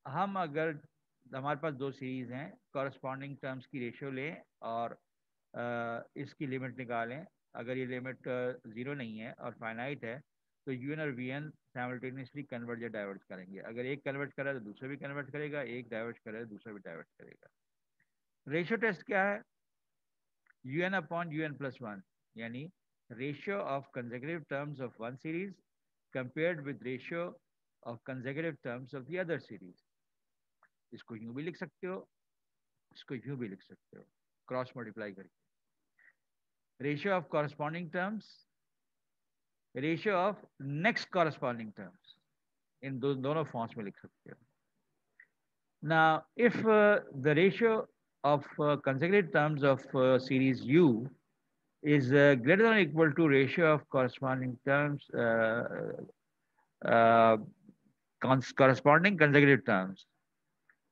हम अगर हमारे पास दो सीरीज हैं, कॉरस्पॉन्डिंग टर्म्स की रेशियो लें और इसकी लिमिट निकालें. अगर ये लिमिट जीरो नहीं है और फाइनाइट है तो यूएन और वीएन साइमल्टेनियसली कन्वर्ट या डाइवर्ट करेंगे। अगर एक कन्वर्ट करा तो दूसरा भी कन्वर्ट करेगा, एक डाइवर्ट करा तो दूसरा भी डाइवर्ट करेगा। रेशियो टेस्ट क्या है? un upon un plus 1, यानी ratio of consecutive terms of one series compared with ratio of consecutive terms of the other series. इसको यूं भी लिख सकते हो, इसको यूं भी लिख सकते हो, क्रॉस मल्टीप्लाई करके। Ratio of corresponding terms, ratio of next corresponding terms, इन दोनों फॉर्म्स में लिख सकते हो। Now, if the ratio of consecutive terms of series U is greater than or equal to ratio of corresponding terms, uh, corresponding consecutive terms,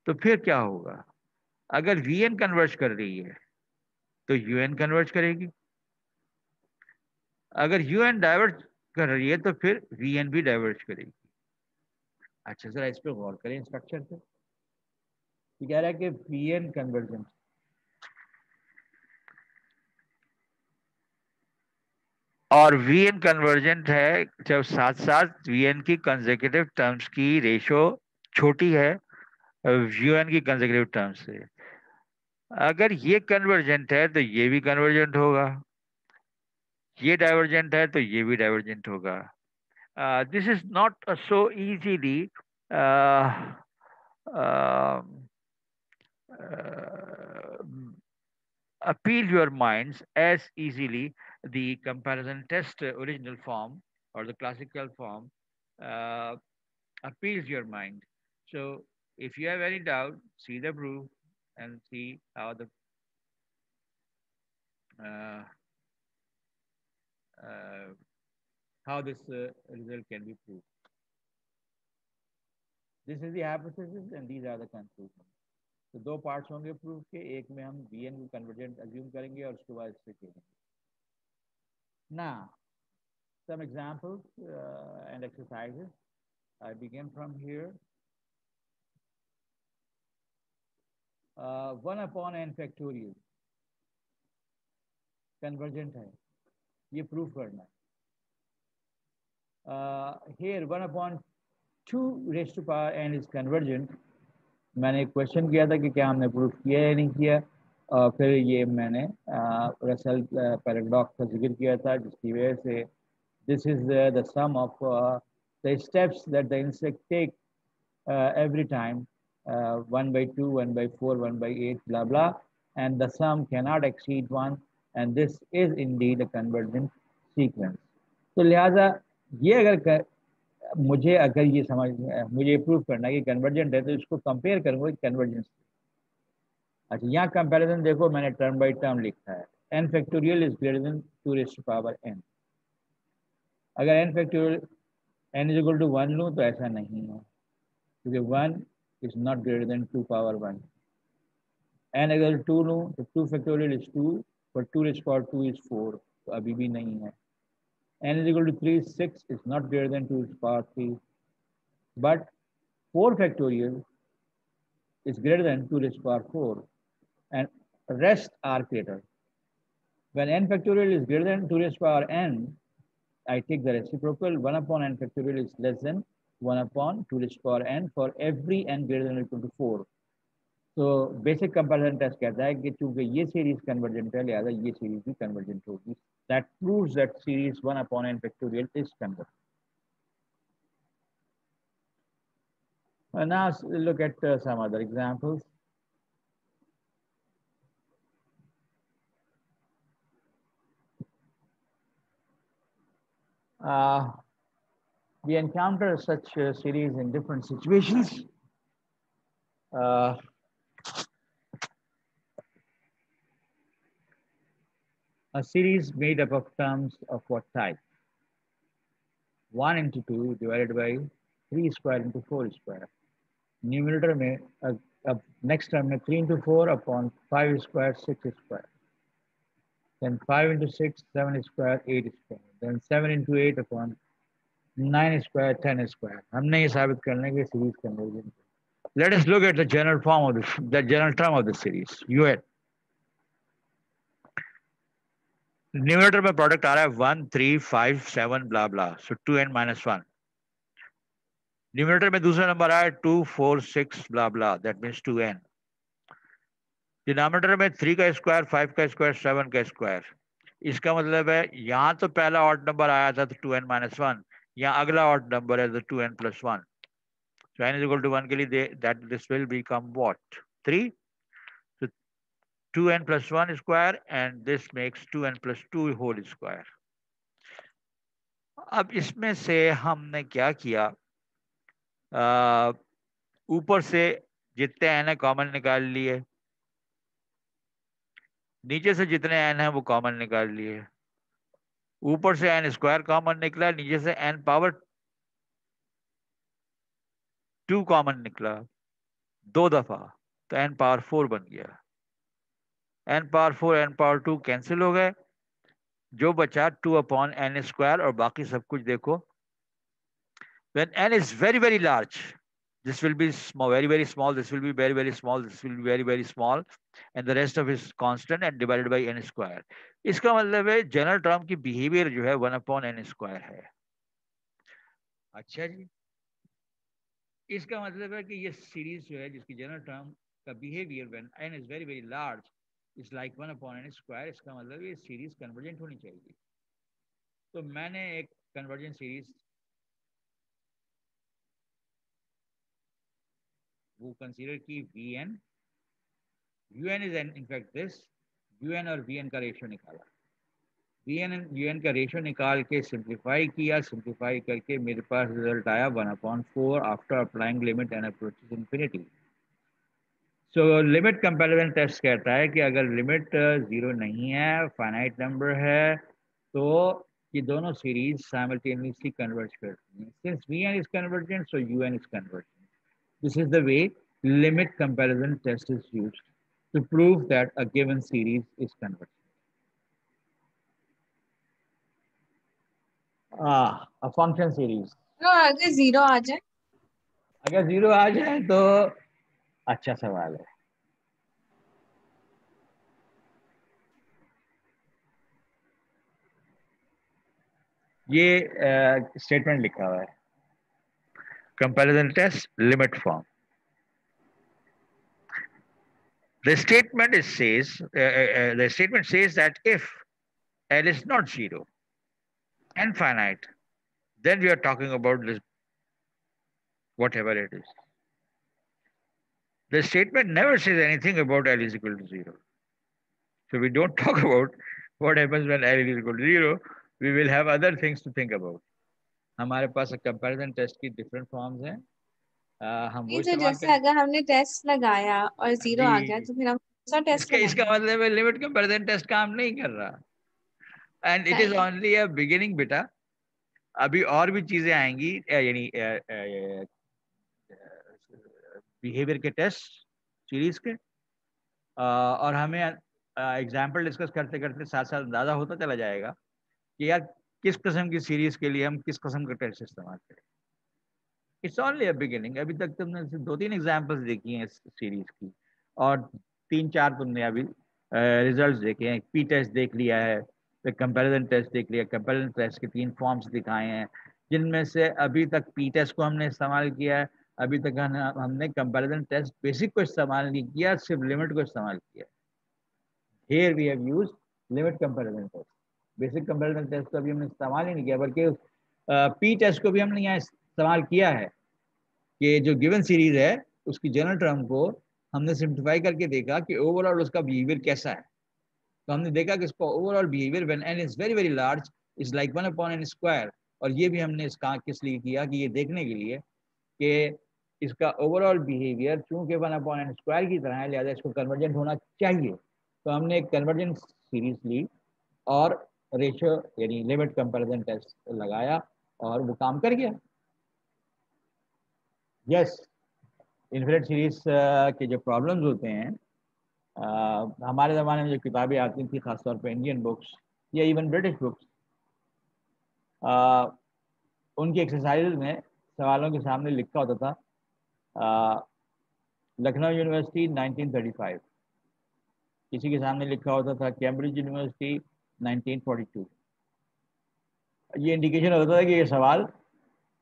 तो फिर क्या होगा? अगर Vn कन्वर्ज कर रही है तो Un कन्वर्ज करेगी, अगर Un डाइवर्ज कर रही है तो फिर Vn भी डाइवर्ज करेगी। अच्छा, जरा इस पर गौर करें स्ट्रक्चर पे। कह रहा है कि Vn कन्वर्जेंस, और Vn कन्वर्जेंट है जब साथ साथ Vn की कंसेक्यूटिव टर्म्स की रेशो छोटी है Vn की कंसेक्यूटिव टर्म्स से। अगर ये कन्वर्जेंट है तो ये भी कन्वर्जेंट होगा, ये डाइवर्जेंट है तो ये भी डाइवर्जेंट होगा। This is not so easily appeal your minds as easily the comparison test original form or the classical form appeals your mind. So if you have any doubt, see the proof and see uh, uh, how this result can be proved. This is the hypothesis and these are the conclusions. तो दो parts होंगे proof के, एक में हम Vn को convergent assume करेंगे और उसके बाद इससे करेंगे। Now, some examples and exercises. I begin from here. 1 upon n factorial convergent है, ये प्रूफ करना है। Here 1 upon 2 raised to power n is convergent. मैंने क्वेश्चन किया था कि क्या हमने प्रूफ किया या नहीं किया, और फिर ये मैंने रसल पैराडॉक्स का जिक्र किया था, जिसकी वजह से this is the sum of the steps that the insect take every time, 1 by 2, 1 by 4, 1 by 8, blah blah, and the sum cannot exceed 1, and this is indeed a convergent sequence. तो लिहाजा ये अगर मुझे ये समझ, मुझे प्रूव करना है कि कन्वर्जेंट है तो इसको कंपेयर करूंगा कन्वर्जेंस। अच्छा, यहाँ कंपैरिजन देखो, मैंने टर्म बाई टर्म लिखा है। n factorial is greater than 2 raised to power n। अगर n factorial n is equal to 1 लूँ तो ऐसा नहीं है, क्योंकि 1 is not greater than 2 power 1. n अगर 2 लूँ तो 2 factorial is 2, but 2 raised to power 2 is 4, तो अभी भी नहीं है। n is equal to 3 is 6, is not greater than 2 raised to power 3, but 4 factorial is greater than 2 raised to power 4, and rest are greater. When n factorial is greater than 2 raised to power n, I take the reciprocal. 1 upon n factorial is less than 1 upon 2 raised to power n for every n greater than or equal to 4. तो basic comparison test कहता है कि चूंकि ये series convergent है, लिहाजा ये series भी कन्वर्जेंट होगी। That proves that series 1 upon n factorial is convergent. Now look at some other examples. We encounter such series in different situations. A series made up of terms of what type? 1 into 2 divided by 3 square into 4 square. Numerator में next term में 3 into 4 upon 5 square 6 square. Then 5 into 6 7 square 8 square. Then 7 into 8 upon 9 square 10 square. हमने ये साबित करने के series convergent. Let us look at the general form of the general term of the series. UN. Numerator में product आ रहा है 1 3 5 7 ब्ला ब्ला, सो 2n minus 1. Numerator में दूसरा नंबर आया 2 4 6 ब्ला ब्ला, दैट मीन्स 2n। डिनोमिनेटर में 3 का स्क्वायर, 5 का स्क्वायर, 7 का स्क्वायर। इसका मतलब है यहाँ तो पहला ऑड नंबर आया था तो 2n माइनस वन, यहाँ अगला ऑड नंबर है तो 2n plus one. So n is equal to 1 के लिए that this will become what? 3. So 2n plus 1 square and this makes 2n plus 2 whole square. अब इसमें से हमने क्या किया, ऊपर से जितने n है कॉमन निकाल लिए, नीचे से जितने n है वो कॉमन निकाल लिए। ऊपर से n स्क्वायर कॉमन निकला, नीचे से n पावर 2 कॉमन निकला दो दफा, तो n पावर 4 बन गया। n power 4 n power 2 cancel हो गए, जो बचा 2 अपॉन n स्क्वायर, और बाकी सब कुछ देखो। When n is very very large, this will be small, very very small, this will be very very small, this will be very very small, and the rest of is constant and divided by n square. इसका मतलब है general term की behaviour जो है 1 upon n square है। अच्छा जी, इसका मतलब है कि ये सीरीज जो है जिसकी जनरल टर्म का behaviour when n is very very large is like 1 upon n square, इसका मतलब ये सीरीज कन्वर्जेंट होनी चाहिए। तो मैंने एक कन्वर्जेंट सीरीज वो कंसीडर की Vn, Un is in fact this, Un और Vn का रेशियो निकाला, Vn एंड Un का रेशियो निकाल के सिंप्लीफाई किया, सिंप्लीफाई करके मेरे पास रिजल्ट आया 1/4 after applying limit and approaches infinity. So limit comparison test कहता है कि अगर लिमिट जीरो नहीं है, फाइनाइट नंबर है, तो ये दोनों सीरीज साइमल्टेनियसली कन्वर्ज करती हैं। Since Vn is convergent, so Un is convergent. This is the way limit comparison test is used to prove that a given series is convergent. A function series. तो अगर zero आ जाए, अगर zero आ जाए तो अच्छा सवाल है। ये स्टेटमेंट लिखा हुआ है, comparison test limit form. The statement says that if L is not zero and finite, then we are talking about this whatever it is. The statement never says anything about L is equal to zero. So we don't talk about what happens when L is equal to zero. We will have other things to think about. हमारे पास comparison test की different forms हैं, हम वो ये तो इस्तेमाल जैसे करें। अगर हमने टेस्ट लगाया और जीरो आ गया जी, तो फिर हम दूसरा टेस्ट इसका इसका लगाएंगे। मतलब है लिमिट कंपैरिजन टेस्ट काम नहीं कर रहा, एंड इट इज सही। ओनली अ बिगिनिंग बेटा। अभी और भी चीजें आएंगी, यानी बिहेवियर के टेस्ट सीरीज के, और हमें एग्जाम्पल डिस्कस करते करते साथ साथ अंदाजा होता चला जाएगा कि यार किस किस्म की सीरीज के लिए हम किस किस्म का टेस्ट इस्तेमाल करें। It's only a beginning. अभी तक तुमने दो तीन एग्जांपल्स देखी हैं इस सीरीज की, और तीन चार तुमने अभी रिजल्ट्स देखे हैं। पी टेस्ट देख लिया है, फिर कंपैरिजन टेस्ट देख लिया। कंपैरिजन टेस्ट के 3 फॉर्म्स दिखाए हैं, जिनमें से अभी तक पी टेस्ट को हमने इस्तेमाल किया है, अभी तक हमने कंपैरिजन टेस्ट बेसिक को इस्तेमाल नहीं किया, सिर्फ लिमिट को इस्तेमाल किया। Here we have used limit comparison test. Basic comparison test को अभी हमने इस्तेमाल ही नहीं किया, बल्कि पी टेस्ट को भी हमने यहाँ इस्तेमाल किया है कि जो गिवन सीरीज है उसकी जनरल टर्म को हमने सिंप्लीफाई करके देखा कि ओवरऑल उसका बिहेवियर कैसा है। तो हमने देखा कि इसका overall behaviour when n is very very large is like 1 upon n square. और ये भी हमने इसका किस लिए किया कि ये देखने के लिए कि इसका ओवरऑल बिहेवियर चूंकि 1 अपॉन n स्क्वायर की तरह है, लिहाजा इसको कन्वर्जेंट होना चाहिए। तो हमने एक कन्वर्जेंट सीरीज ली और रेशियो यानी लिमिट कंपैरिजन टेस्ट लगाया और वो काम कर गया। यस, इन्फिनिट सीरीज के जो प्रॉब्लम्स होते हैं, हमारे ज़माने में जो किताबें आती थी खासतौर पर इंडियन बुक्स या इवन ब्रिटिश बुक्स, उनकी एक्सरसाइज में सवालों के सामने लिखा होता था लखनऊ यूनिवर्सिटी 1935, किसी के सामने लिखा होता था कैम्ब्रिज यूनिवर्सिटी 1942। ये इंडिकेशन होता था कि ये सवाल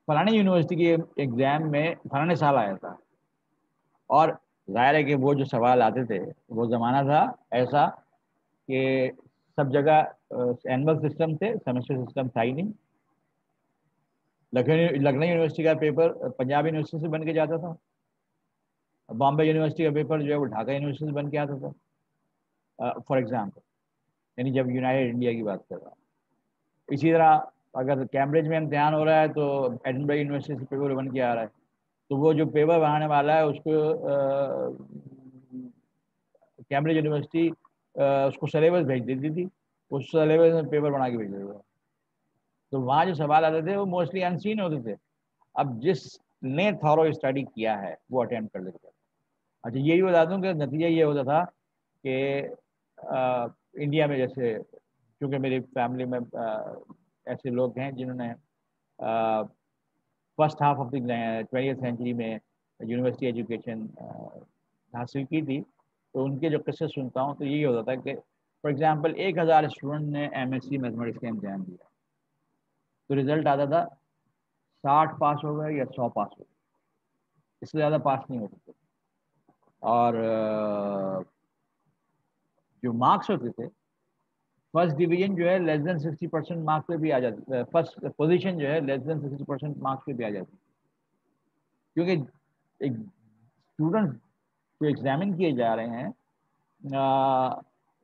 फलानी यूनिवर्सिटी के एग्ज़ाम में फलाने साल आया था, और जाहिर है कि वो जो सवाल आते थे, वो ज़माना था ऐसा कि सब जगह एनुअल सिस्टम थे, सेमेस्टर सिस्टम था ही नहीं। लखनऊ यूनिवर्सिटी का पेपर पंजाब यूनिवर्सिटी से बन के जाता था, बॉम्बे यूनिवर्सिटी का पेपर जो है वो ढाका यूनिवर्सिटी से बन के आता था, फॉर एग्जाम्पल, यानी जब यूनाइटेड इंडिया की बात कर रहा हूँ। इसी तरह अगर कैम्ब्रिज में इम्तिहान हो रहा है तो एडिनबर्ग यूनिवर्सिटी से पेपर बन के आ रहा है, तो वो जो पेपर बनाने वाला है उसको कैम्ब्रिज यूनिवर्सिटी उसको सिलेबस भेज देती थी, उस सिलेबस में पेपर बना के भेज देता था। तो वहाँ जो सवाल आते थे वो मोस्टली अनसीन होते थे। अब जिसने थॉरो स्टडी किया है वो अटेम्प्ट कर लेता था। अच्छा, यही बता दूं कि नतीजा ये होता था कि इंडिया में, जैसे क्योंकि मेरी फैमिली में ऐसे लोग हैं जिन्होंने first half of the 20th century में यूनिवर्सिटी एजुकेशन हासिल की थी, तो उनके जो किस्से सुनता हूँ तो यही होता था कि फॉर एग्जांपल 1000 स्टूडेंट ने एमएससी मैथमेटिक्स का इम्तिहान दिया, तो रिजल्ट आता था 60 पास हो गए या 100 पास हो गए, इससे ज़्यादा पास नहीं होते थे। और जो मार्क्स होते थे, फर्स्ट डिवीजन जो है लेस देन 60% मार्क्स पे भी आ जाती, फर्स्ट पोजीशन जो है लेस देन 60% मार्क्स पे भी आ जाती, क्योंकि एक स्टूडेंट जो एग्जामिन किए जा रहे हैं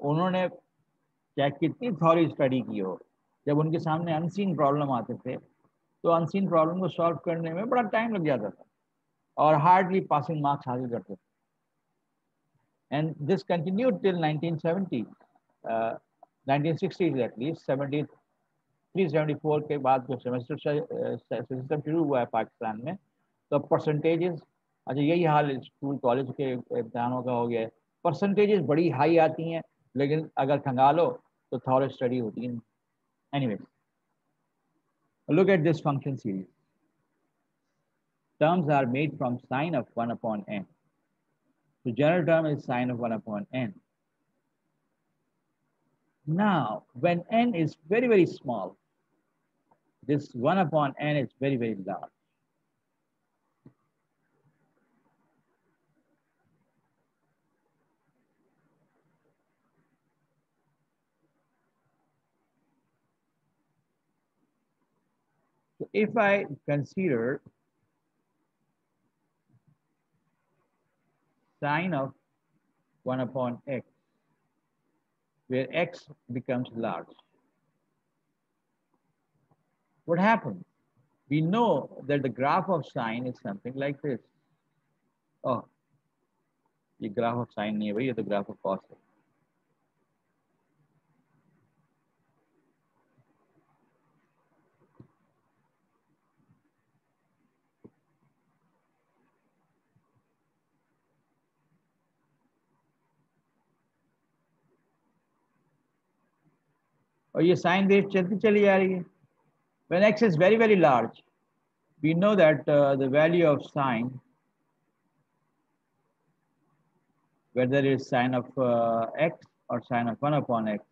उन्होंने चाहे कितनी थॉरी स्टडी की हो, जब उनके सामने अनसीन प्रॉब्लम आते थे तो अनसीन प्रॉब्लम को सॉल्व करने में बड़ा टाइम लग जाता था और हार्डली पासिंग मार्क्स हासिल करते थे। And this continued till 1970, 1960s at least. 73-74 के बाद जो सेमेस्टर सिस्टम शुरू हुआ है पाकिस्तान में, तो परसेंटेजेस, अच्छा यही हाल स्कूल कॉलेज के इम्तहानों का हो गया है, परसेंटेजेस बड़ी हाई आती हैं, लेकिन अगर खंगालो तो थॉरो स्टडी होती है। Anyways, look at this function series. Terms are made from sine of 1 upon n. So general term is sine of 1 upon n. Now, when n is very, very small, this 1 upon n is very, very large. So if I consider sine of 1 upon x, where x becomes large, what happens? We know that the graph of sine is something like this. Oh, ये graph of sine नहीं है भाई, ये तो graph of cos है. और ये sine wave चलती चली जा रही है. When x is very, very large, we know that the value of sine, whether it is sine of x or sine of 1 upon x,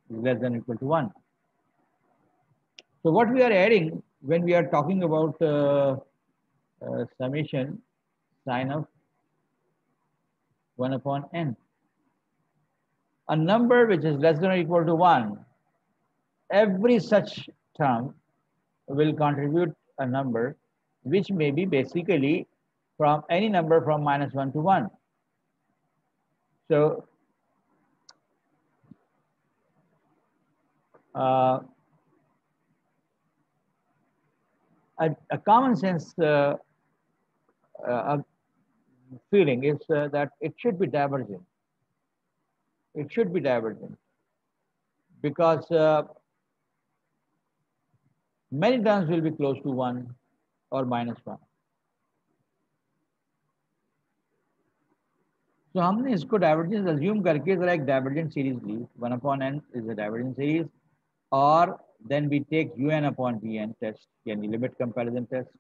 is less than or equal to 1. So what we are adding when we are talking about summation sine of 1 upon n, a number which is less than or equal to 1, every such term will contribute a number which may be basically from any number from -1 to 1. So a common sense feeling is that it should be divergent. It should be divergent because many terms will be close to 1 or -1. So हमने इसको divergence assume करके जरा एक divergent series Lee. 1 upon n is a divergent series, और then we take un upon vn test, यानी limit comparison test.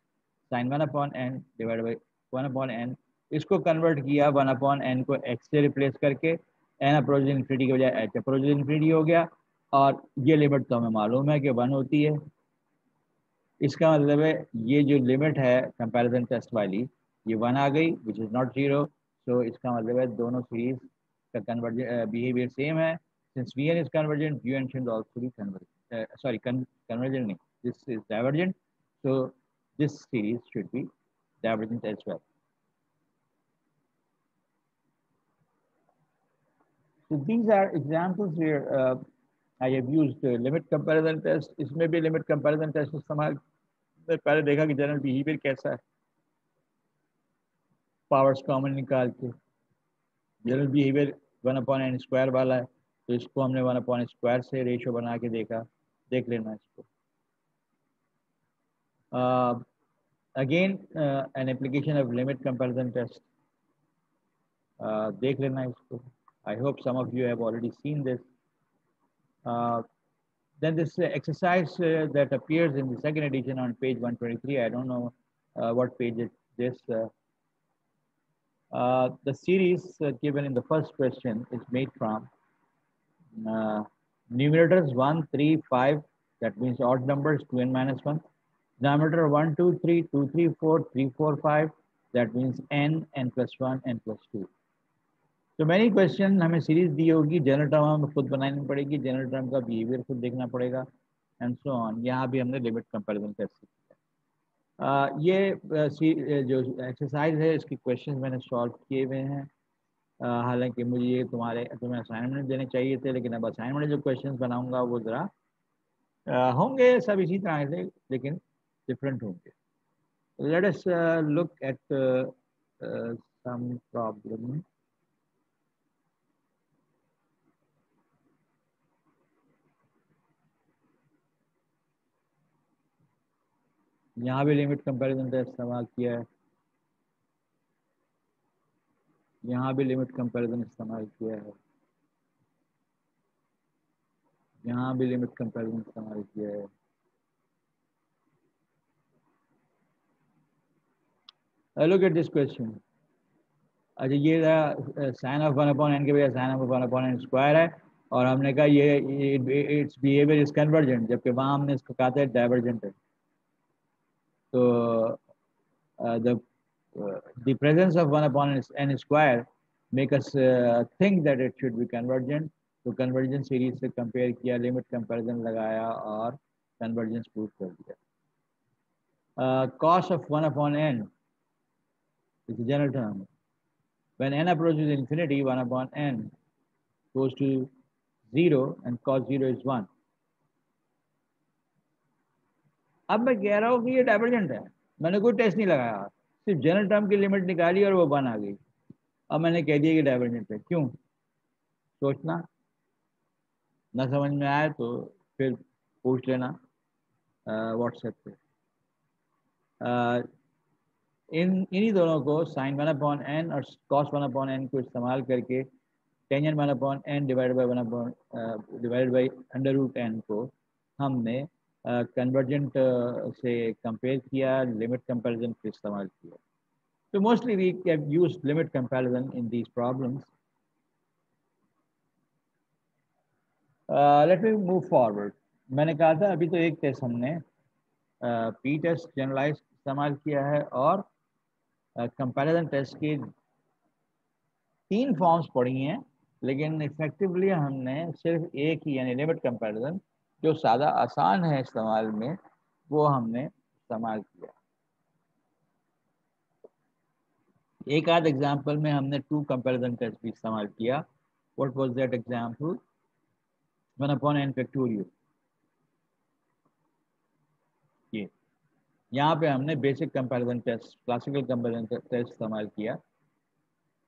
sin 1 upon n divided by 1 upon n, इसको convert किया 1 upon n को x से replace करके, n approach infinity के बजाय h approach infinity हो गया, और ये लिमिट तो हमें मालूम है कि 1 होती है. इसका मतलब है ये जो लिमिट है कंपैरिजन टेस्ट वाली ये 1 आ गई विच इज़ नॉट 0, सो इसका मतलब है दोनों सीरीज का कन्वर्जेंट बिहेवियर सेम है. Since v n is convergent u n should also be convergent, sorry convergent नहीं, this is divergent, so this series should be divergent as well. So these are examples where I have used limit comparison test. इसमें भी limit comparison test इस्तेमाल पहले देखा कि general behaviour कैसा है, powers common निकाल के जनरल बिहेवियर 1/n² वाला है, तो इसको हमने 1/n² से रेशियो बना के देखा, देख लेना इसको. Again an application of limit comparison test, देख लेना इसको. I hope some of you have already seen this. Then this exercise that appears in the second edition on page 123, I don't know what page is this. The series given in the first question is made from numerators 1, 3, 5, that means odd numbers 2n minus 1. Denominator 1, 2, 3, 2, 3, 4, 3, 4, 5, that means n, n plus 1, n plus 2. तो many question हमें series दी होगी, general term हमें खुद बनानी पड़ेगी, general term का behaviour खुद देखना पड़ेगा एंड सो ऑन. यहाँ भी हमने लिमिट कंपैरिजन टेस्ट किया. ये जो एक्सरसाइज है इसके क्वेश्चंस मैंने सॉल्व किए हुए हैं. हालांकि मुझे ये तुम्हें असाइनमेंट देने चाहिए थे, लेकिन अब असाइनमेंट जो क्वेश्चंस बनाऊंगा वो ज़रा होंगे सब इसी तरह से लेकिन डिफरेंट होंगे. Let us look at some problem. यहाँ भी लिमिट कंपैरिजन टेस्ट इस्तेमाल किया है, यहाँ भी लिमिट कंपैरिजन इस्तेमाल किया है, यहाँ भी लिमिट कंपैरिजन इस्तेमाल किया है. Look at this question. अच्छा ये साइन ऑफ 1/n के बजाय साइन ऑफ 1/n² है और हमने कहा ये इट्स बिहेवियर इज कन्वर्जेंट, जबकि वहाँ हमने इसको कहा था डाइवर्जेंट है. तो the presence of 1/n² make us think that it should be convergent. तो कन्वर्जेंस सीरीज से कंपेयर किया, लिमिट कंपैरिजन लगाया और कन्वर्जेंस प्रूव कर दिया. Cos of 1/n is a general term. When n approaches infinity, 1/n goes to 0 and cos 0 is 1. अब मैं कह रहा हूँ कि ये डाइवर्जेंट है, मैंने कोई टेस्ट नहीं लगाया, सिर्फ जनरल टर्म की लिमिट निकाली और वो 1 आ गई. अब मैंने कह दिया कि डाइवर्जेंट है. क्यों? सोचना, ना समझ में आए तो फिर पूछ लेना व्हाट्सएप पे. इन्हीं दोनों को साइन 1/n और कॉस 1/n को इस्तेमाल करके tangent 1/n divided by √n को हमने कन्वर्जेंट से कंपेयर किया, लिमिट कंपैरिजन पे इस्तेमाल किया. तो mostly we have used limit comparison in these problems. Let me move forward. मैंने कहा था अभी तो एक टेस्ट हमने पी टेस्ट जनरलाइज इस्तेमाल किया है और कंपैरिजन टेस्ट की 3 फॉर्म्स पढ़ी हैं, लेकिन इफेक्टिवली हमने सिर्फ एक ही यानी लिमिट कंपैरिजन जो सादा आसान है इस्तेमाल में वो हमने इस्तेमाल किया. एक आध एग्जाम्पल में हमने 2 कंपैरिजन टेस्ट भी इस्तेमाल किया. What was that example? 1/n factorial. ये यहाँ पे हमने basic comparison test, classical comparison test इस्तेमाल किया,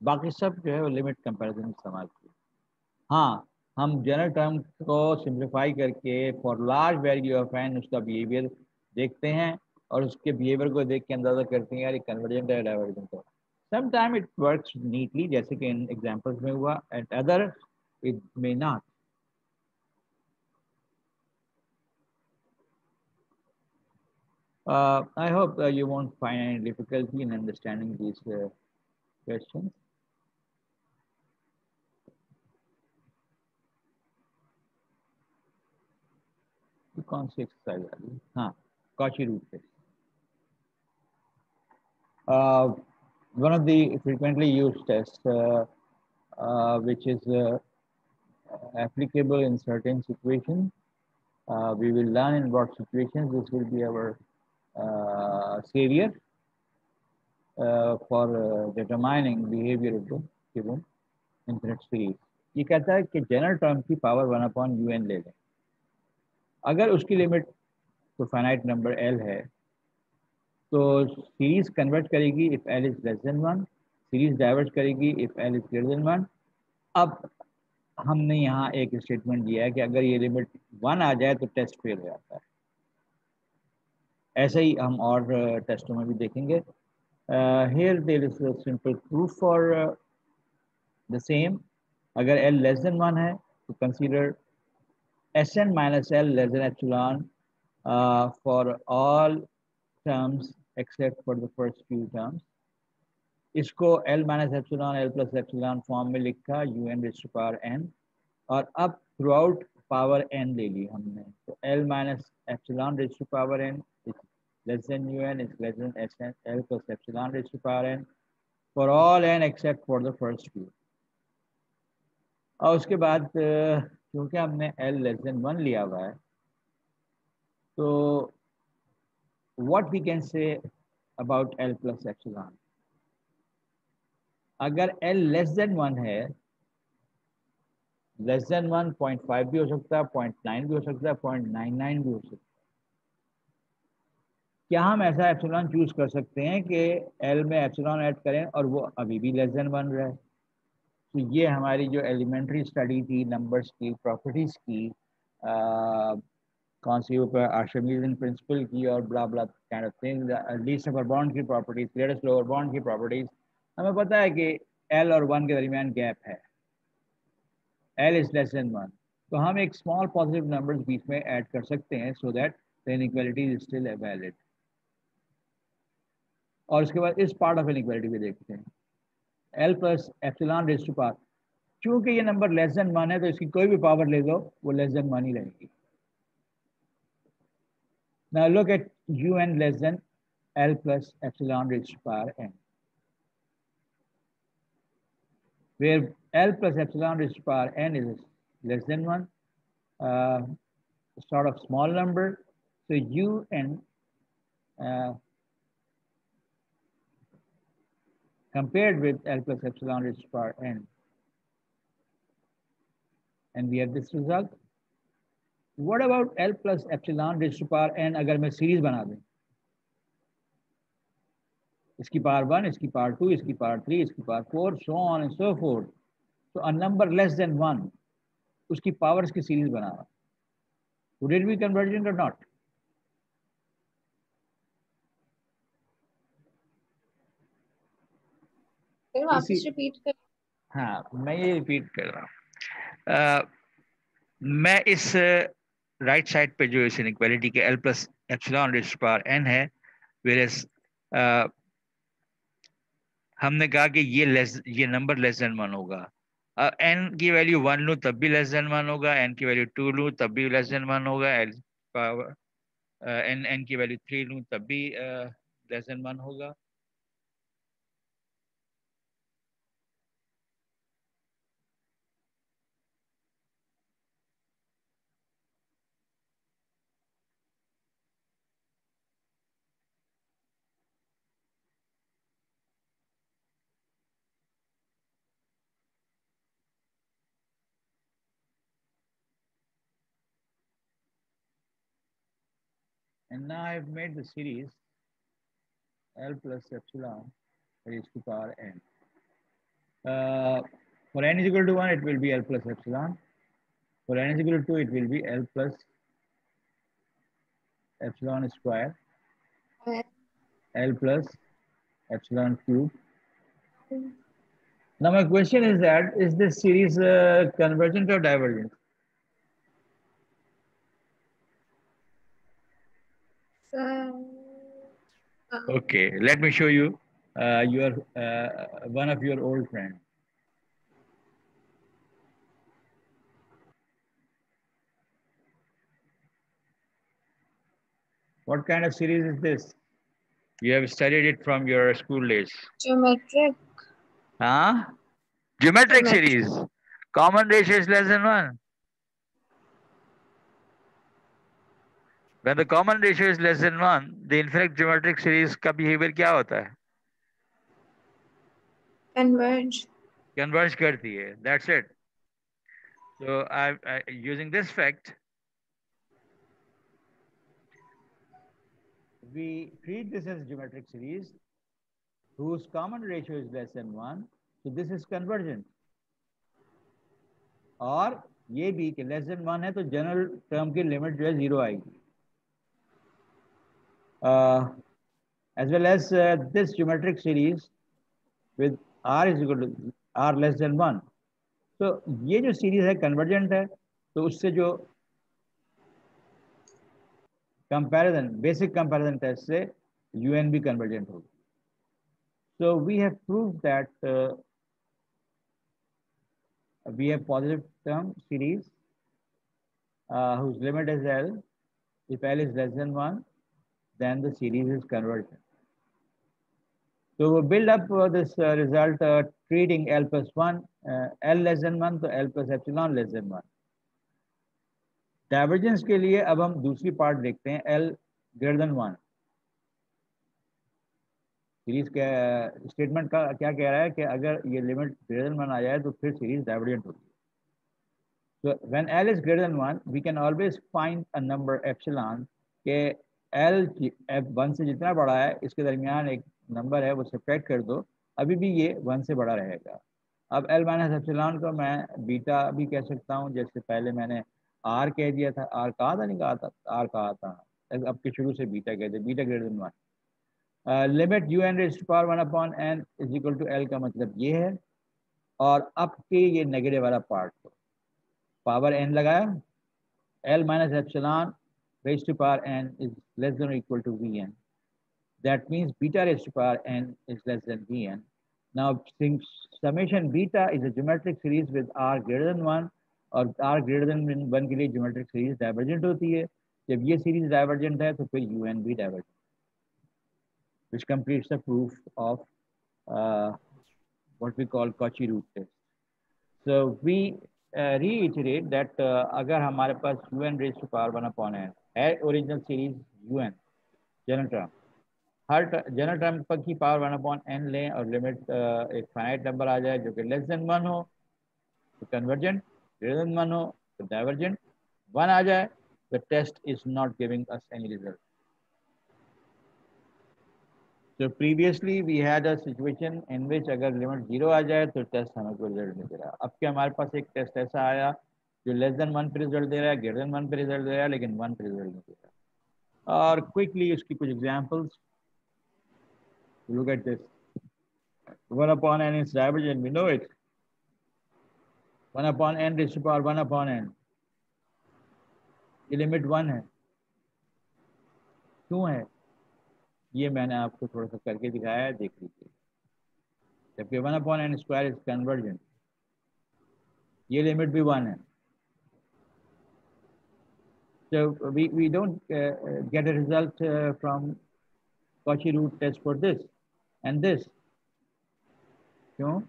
बाकी सब जो है वो लिमिट कंपैरिजन इस्तेमाल किया. हाँ, हम जनरल टर्म को सिंप्लीफाई करके for large value of n उसका बिहेवियर देखते हैं और उसके बिहेवियर को देख के अंदाजा करते हैं यार ये कन्वर्जेंट है डाइवर्जेंट है. Some time it works neatly जैसे कि इन एग्जांपल्स में हुआ, and other it may not. I hope you won't find any difficulty in understanding these questions. कौन सी एक्सरसाइज आ रही है? हाँ, Cauchy root test. One of the frequently used tests, which is applicable in certain situations. We will learn in what situations this will be our savior for determining behavior of the given infinite series. ये कहता है कि general term की power 1/un ले लें. अगर उसकी limit तो फाइनाइट नंबर l है, तो सीरीज कन्वर्ट करेगी if l is less than 1, series divert करेगी if l is greater than 1. अब हमने यहाँ एक स्टेटमेंट दिया है कि अगर ये लिमिट 1 आ जाए तो टेस्ट फेल हो जाता है. ऐसे ही हम और टेस्टों में भी देखेंगे. Here there is a simple proof for the same. अगर l लेस देन 1 है तो consider Sn minus l less than epsilon for all terms except for the first few terms. इसको l minus epsilon l plus epsilon form में लिखा un raised to power n, और अब through out power n ले ली हमने. तो l minus epsilon raised to power n is less than un is less than Sn l plus epsilon raised to power n for all n except for the first few. और उसके बाद क्योंकि हमने l less than 1 लिया हुआ है, तो what we can say about l plus epsilon. अगर l लेस देन 1 है, लेस देन 1 0.5 भी हो सकता है, 0.9 भी हो सकता है, 0.99 भी हो सकता है. क्या हम ऐसा एप्सिलॉन चूज कर सकते हैं कि l में एप्सिलॉन ऐड करें और वो अभी भी लेस देन 1 रहे? तो ये हमारी जो एलिमेंट्री स्टडी थी नंबर्स की प्रॉपर्टीज की, कौन सी ऊपर आर्शिमीदेन प्रिंसिपल की और blah blah kind of thing, least upper bound की प्रॉपर्टीज, ग्रेटेस्ट लोअर बाउंड की प्रॉपर्टीज, हमें पता है कि l और 1 के दरमियान गैप है, l इज लेस देन 1. तो हम एक स्मॉल पॉजिटिव नंबर्स बीच में ऐड कर सकते हैं so that the inequality is still valid. और उसके बाद इस पार्ट ऑफ इनइक्वालिटी भी देखते हैं. l plus epsilon raise to power, चूंकि ये नंबर लेस देन 1 है तो इसकी कोई भी पावर ले लो वो लेस देन 1 ही रहेगी. Now look at un less than l plus epsilon raised to power n, where l plus epsilon raised to power n is less than 1, sort of small number. So un compared with l plus epsilon raised to power n, and we have this result. What about l plus epsilon raised to power n अगर मैं series बना दूं, इसकी power 1, इसकी power 2, इसकी power 3, इसकी power 4, so on and so forth. So a number less than 1, उसकी powers की सीरीज बना रहा. Would it be convergent or not? फिर वापस रिपीट कर. हाँ, मैं ये रिपीट कर रहा हूँ. मैं इस राइट साइड पे जो इस इनइक्वालिटी के l plus epsilon raise to power n है, वेयरएज हमने कहा कि ये नंबर लेस देन 1 होगा. n की वैल्यू 1 लूँ तब भी लेस देन 1 होगा, n की वैल्यू 2 लूँ तब भी लेस देन 1 होगा, n की वैल्यू 3 लूँ तब भी लेस देन 1 होगा. And now I've made the series l plus epsilon raised to power n. For n is equal to 1, it will be l plus epsilon. For n is equal to 2, it will be l plus epsilon square, l plus epsilon cube. Now my question is that, is this series convergent or divergent? Okay, let me show you your one of your old friends. What kind of series is this? You have studied it from your school days. Geometric. Huh? Geometric series. Common ratio is less than 1. When the common ratio is less than 1, the infinite geometric series का behavior क्या होता है? Converge. Converge करती है. That's it. So using this fact, we treat this as geometric series whose common ratio is less than 1. So this is convergent. और ये भी कि लेस देन 1 है तो जनरल टर्म की लिमिट जो है 0 आएगी. As well as this geometric series with r is equal to r less than 1. तो ये जो सीरीज है कन्वर्जेंट है, तो उससे जो कंपैरिजन बेसिक कंपैरिजन टेस्ट से यूएन भी कन्वर्जेंट होगी. So we have proved that we have positive term series whose limit is L. If L is less than 1, then the series is convergent. So we build up this result treating L plus 1, L less than 1, तो L plus epsilon less than 1. Divergence के लिए अब हम दूसरी part देखते हैं, L greater than 1. Series के statement का क्या कह रहा है कि अगर ये लिमिट ग्रेटर देन 1 आ जाए तो फिर सीरीज डाइवर्जेंट होती है. So when L is greater than 1, we can always find a number epsilon के L 1 से जितना बड़ा है इसके दरमियान एक नंबर है, वो सब्ट्रैक्ट कर दो, अभी भी ये 1 से बड़ा रहेगा. अब L माइनस एप्सिलॉन को मैं बीटा भी कह सकता हूँ, जैसे पहले मैंने R कह दिया था, R कहा था नहीं कहा था, R कहा था, अब के शुरू से बीटा कहते, beta greater than 1. Limit UN raised to power 1 upon n is equal to L का मतलब ये है, और अब के ये नेगेटिव वाला पार्ट को पावर n लगाया, L minus epsilon raised to power n is less than or equal to Vn. That means beta raised to power n is less than Vn. Now, since summation beta is a geometric series with r greater than 1 और r greater than 1 के लिए geometric series divergent होती है. जब ये series divergent है तो फिर UN भी divergent, which completes the proof of what we call Cauchy root test. So we reiterate that अगर हमारे पास UN raised to power 1 upon n है original series UN general term, हर जनरल टर्म पर की पावर 1 अपॉन n लें और limit एक फाइनाइट नंबर आ जाए जो कि लेस देन 1 हो तो कन्वर्जेंट, ग्रेटर देन 1 हो तो डाइवर्जेंट, 1 आ जाए the test is not giving us any result. So previously we had a situation in which अगर लिमिट 0 आ जाए तो टेस्ट हमें कोई रिजल्ट नहीं दे रहा. अब क्या हमारे पास एक टेस्ट ऐसा आया जो लेस देन 1 पे रिजल्ट दे रहा है, ग्रेटर देन 1 पे रिजल्ट दे रहा है, लेकिन 1 पे रिजल्ट नहीं दे रहा. और क्विकली उसकी कुछ examples. Look at this. 1 upon n is divergent, we know it. 1 upon n raised to power 1 upon n. ये लिमिट 1 है. क्यों है? ये मैंने आपको थोड़ा सा करके दिखाया है, देख लीजिए. जबकि 1 upon n square is convergent, ये लिमिट भी 1 है. So we don't get a result from Cauchy root test for this and this. क्यों?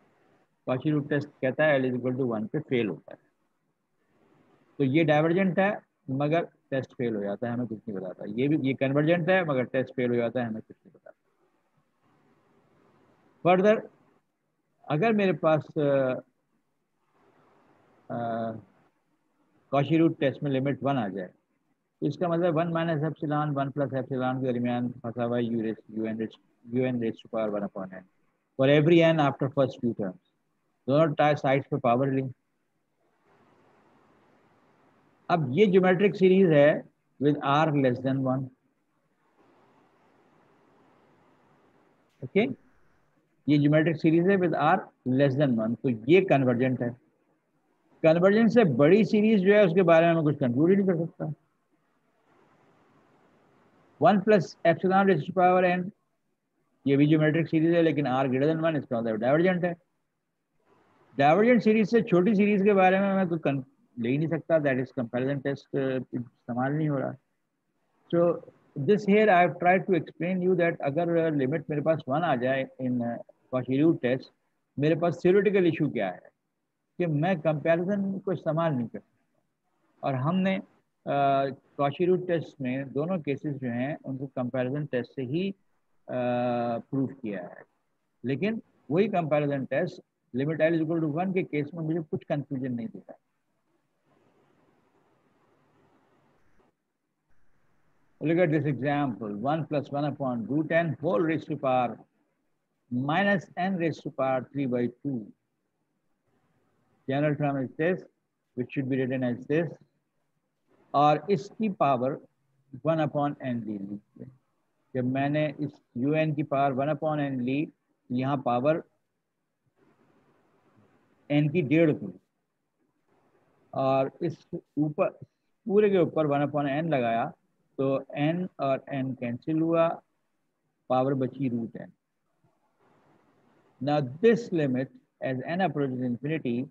Cauchy root test कहता है L is equal to 1 पे फेल होता है. तो ये डाइवर्जेंट है मगर टेस्ट फेल हो जाता है, हमें कुछ नहीं बताता. ये भी ये कन्वर्जेंट है मगर टेस्ट फेल हो जाता है, हमें कुछ नहीं बताता. फर्दर अगर मेरे पास Cauchy root टेस्ट में लिमिट 1 आ जाए तो इसका मतलब 1 माइनस एप्सिलॉन 1 प्लस एप्सिलॉन के दरमियान फंसा हुआ UN raised to power 1 upon n for every n after first few terms. दोनों साइड्स पे पावर ली. अब ये ज्योमेट्रिक सीरीज है with r less than 1. Okay, ये ज्योमेट्रिक सीरीज है विद r लेस देन 1, तो ये कन्वर्जेंट है. कन्वर्जेंट से बड़ी सीरीज जो है उसके बारे में कुछ कंक्लूड ही नहीं कर सकता. 1 plus epsilon raised to power n ये भी ज्योमेट्रिक सीरीज है लेकिन r ग्रेटर देन 1, इसका मतलब डाइवर्जेंट है. डाइवर्जेंट सीरीज से छोटी सीरीज के बारे में मैं कुछ ले ही नहीं सकता. दैट इज कंपैरिजन टेस्ट इस्तेमाल नहीं हो रहा. सो This here I have tried to explain you that अगर लिमिट मेरे पास 1 आ जाए इन Cauchy-Reuth टेस्ट, मेरे पास theoretical issue क्या है कि मैं कंपैरिजन को इस्तेमाल नहीं कर सकता, और हमने Cauchy-Reuth टेस्ट में दोनों केसेस जो हैं उनको कंपैरिजन टेस्ट से ही प्रूव किया है, लेकिन वही comparison test limit L equal to 1 के केस में मुझे कुछ कंफ्यूजन नहीं देता. Look at this example, 1 plus 1 upon root n whole raised to power minus n raised to power 3 by 2. General term is this, which should be written as this, और इसकी power 1 upon n ले लीजिए. जब मैंने इस un की power 1 upon n ली, यहाँ power n की 1.5 थी, और इस ऊपर पूरे के ऊपर 1 upon n लगाया तो n और n कैंसिल हुआ, पावर बची root n. Now this limit as n approaches infinity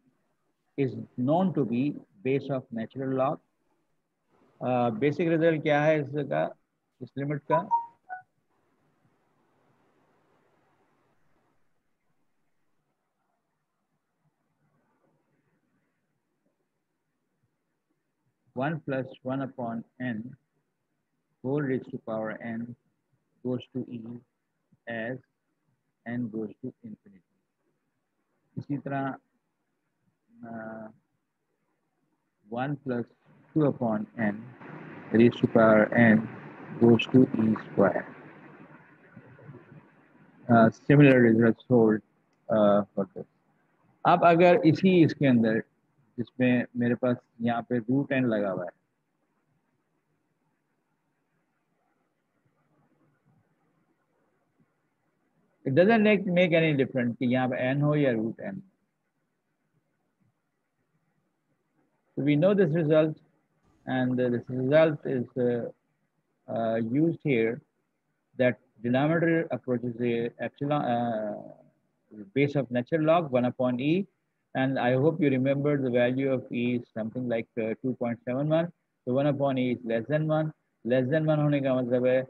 is known to be base of natural log. Basic result क्या है इसका, इस लिमिट का? One plus 1 upon n whole raised to power n goes to e as n goes to infinity. इसी तरह 1 plus 2 upon n raised to power n goes to e square. Similar results hold for this. अब अगर इसी इसके अंदर जिसमें मेरे पास यहाँ पे रूट n लगा हुआ है, it doesn't make any difference कि यहाँ पे n हो या root n. So we know this result, and this result is used here, that denominator approaches the epsilon base of natural log 1 upon e, and I hope you remember the value of e is something like 2.71. So 1 upon e is less than 1. Less than 1 होने का मतलब है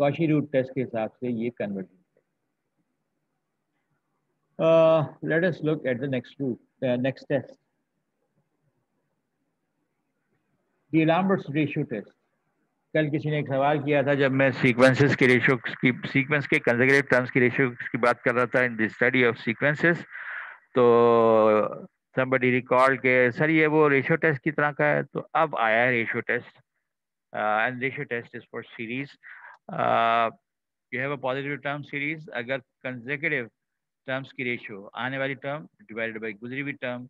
Cauchy-Reuth test के हिसाब से ये conversion. Let us look at the next test. The Lambert's ratio test. कल किसी ने एक सवाल किया था जब मैं सीक्वेंसेस के रेशियो की, सीक्वेंस के कंसेक्यूटिव टर्म्स की रेशियो की बात कर रहा था in the study of sequences, तो somebody recall के सर ये वो रेशियो टेस्ट की तरह का है. तो अब आया है ratio test, and ratio test is for series. You have a positive term series, अगर कंसेक्यूटिव टर्म्स की रेशियो आने वाली टर्म डिवाइडेड बाय गुजरी हुई टर्म,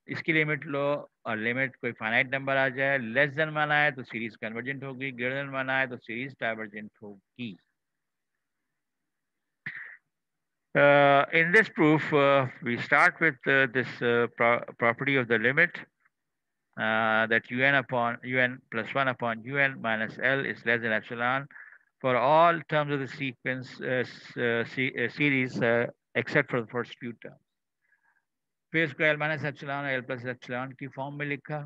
इसकी लिमिट लो और लिमिट कोई फाइनाइट नंबर आ जाए, लेस देन 1 आए तो सीरीज कन्वर्जेंट होगी, ग्रेटर देन 1 आए तो सीरीज डाइवर्जेंट होगी. In this proof, we start with this property of the limit, that un plus 1 upon un minus L is less than epsilon for all terms of the sequence series except for the first few terms. फिर इसको L minus epsilon L plus epsilon की form में लिखा,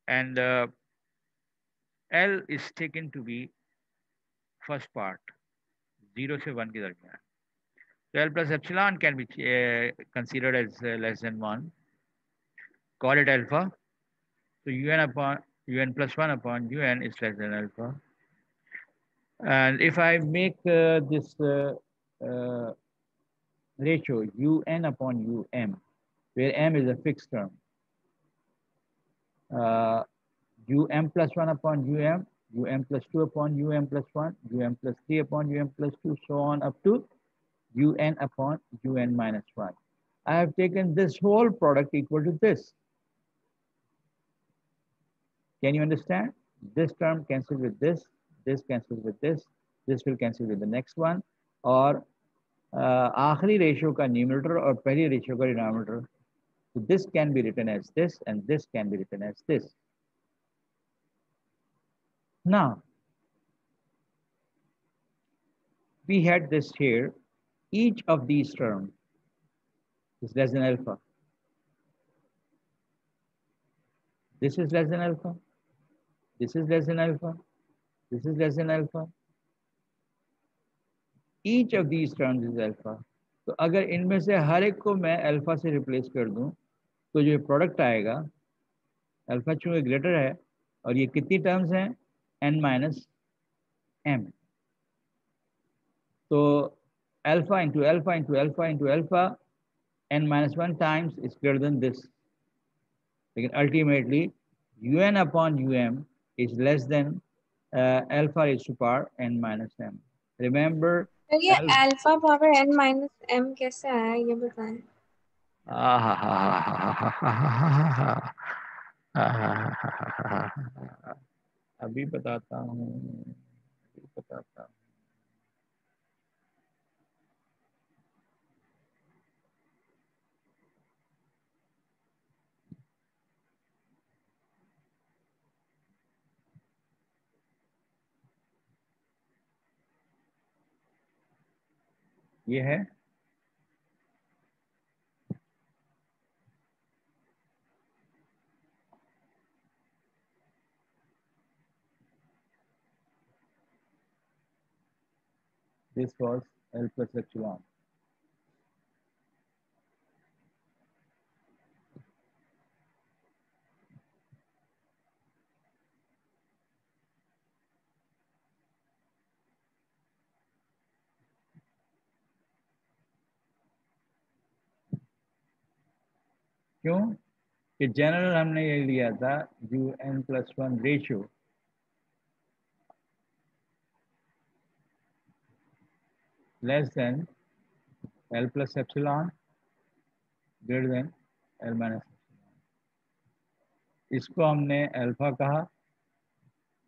and L is taken to be first part 0 से 1 के दरमियान. So L plus epsilon can be considered as less than 1. Call it alpha. So un plus 1 upon un is less than alpha. And if I make this ratio un upon um, where m is a fixed term, um plus 1 upon um plus 2 upon um plus 1, plus 3 upon plus 2, so on up to un upon un minus 1. I have taken this whole product equal to this. Can you understand? This term cancels with this cancels with this will cancel with the next one, और आखिरी ratio का numerator और पहली ratio का denominator. So this can be written as this and this can be written as this. Now, we had this here. Each of these terms is less than alpha. This is less than alpha. This is less than alpha. This is less than alpha. Each of these terms is alpha. तो अगर इनमें से हर एक को मैं alpha से replace कर दूं तो जो प्रोडक्ट आएगा, अल्फा चूंकि ग्रेटर है और ये कितनी टर्म्स हैं, n माइनस m, तो alpha into alpha into alpha into alpha n minus 1 times is greater than this, लेकिन ultimately un upon um is less than alpha raised to power n minus m. Remember, तो ये alpha power n minus m कैसे आया ये बताएं। अभी बताता हूँ, ये है this was L plus epsilon. क्यों कि जनरल हमने ये लिया था UN+1 ratio less than L plus epsilon greater than L minus, इसको हमने अल्फा कहा,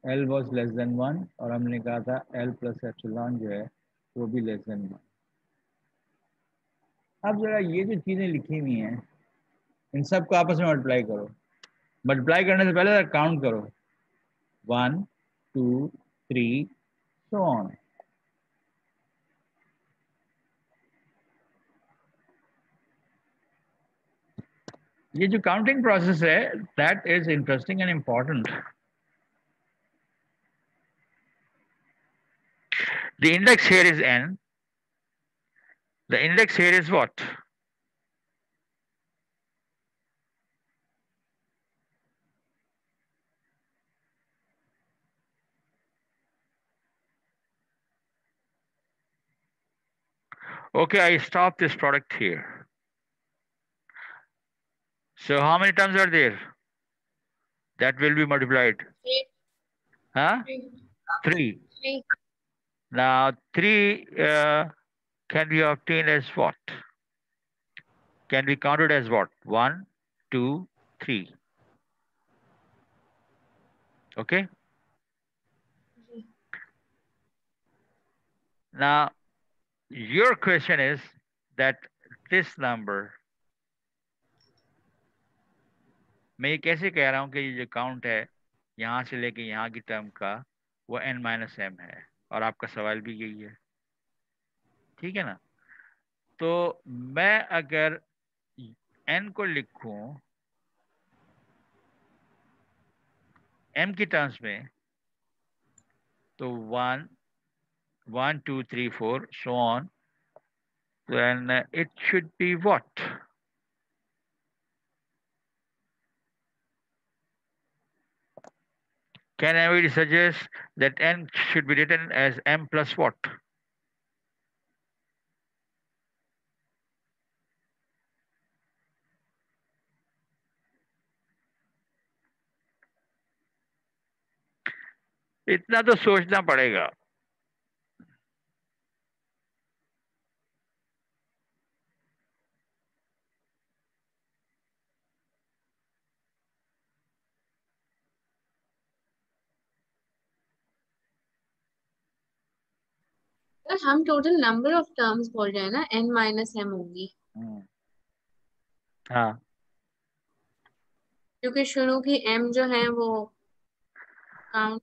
L was लेस देन 1 और हमने कहा था L plus epsilon जो है वो भी लेस देन 1। अब जरा ये जो चीज़ें लिखी हुई हैं इन सब को आपस में मल्टीप्लाई करो, मल्टीप्लाई करने से पहले काउंट करो 1 2 3 सो ऑन। ये जो काउंटिंग प्रोसेस है that is interesting and important. The index here is n. The index here is what? Okay, I stop this product here. So how many terms are there that will be multiplied? 3. Huh? 3. 3. Now 3 can be obtained as what? Can be counted as what? 1 2 3. Okay. Now your question is that this number, मैं ये कैसे कह रहा हूं कि ये जो count है यहाँ से लेके यहाँ की टर्म का वो n माइनस एम है, और आपका सवाल भी यही है, ठीक है ना। तो मैं अगर n को लिखूं m की टर्म्स में तो 1 1 2 3 4 so on, then it should be what? Can anybody suggest that n should be written as m plus what? इतना तो सोचना पड़ेगा। हम टोटल नंबर ऑफ टर्म्स बोल रहे हैं ना, n माइनस m होगी हाँ, क्योंकि शुरू की m जो है वो काउंट।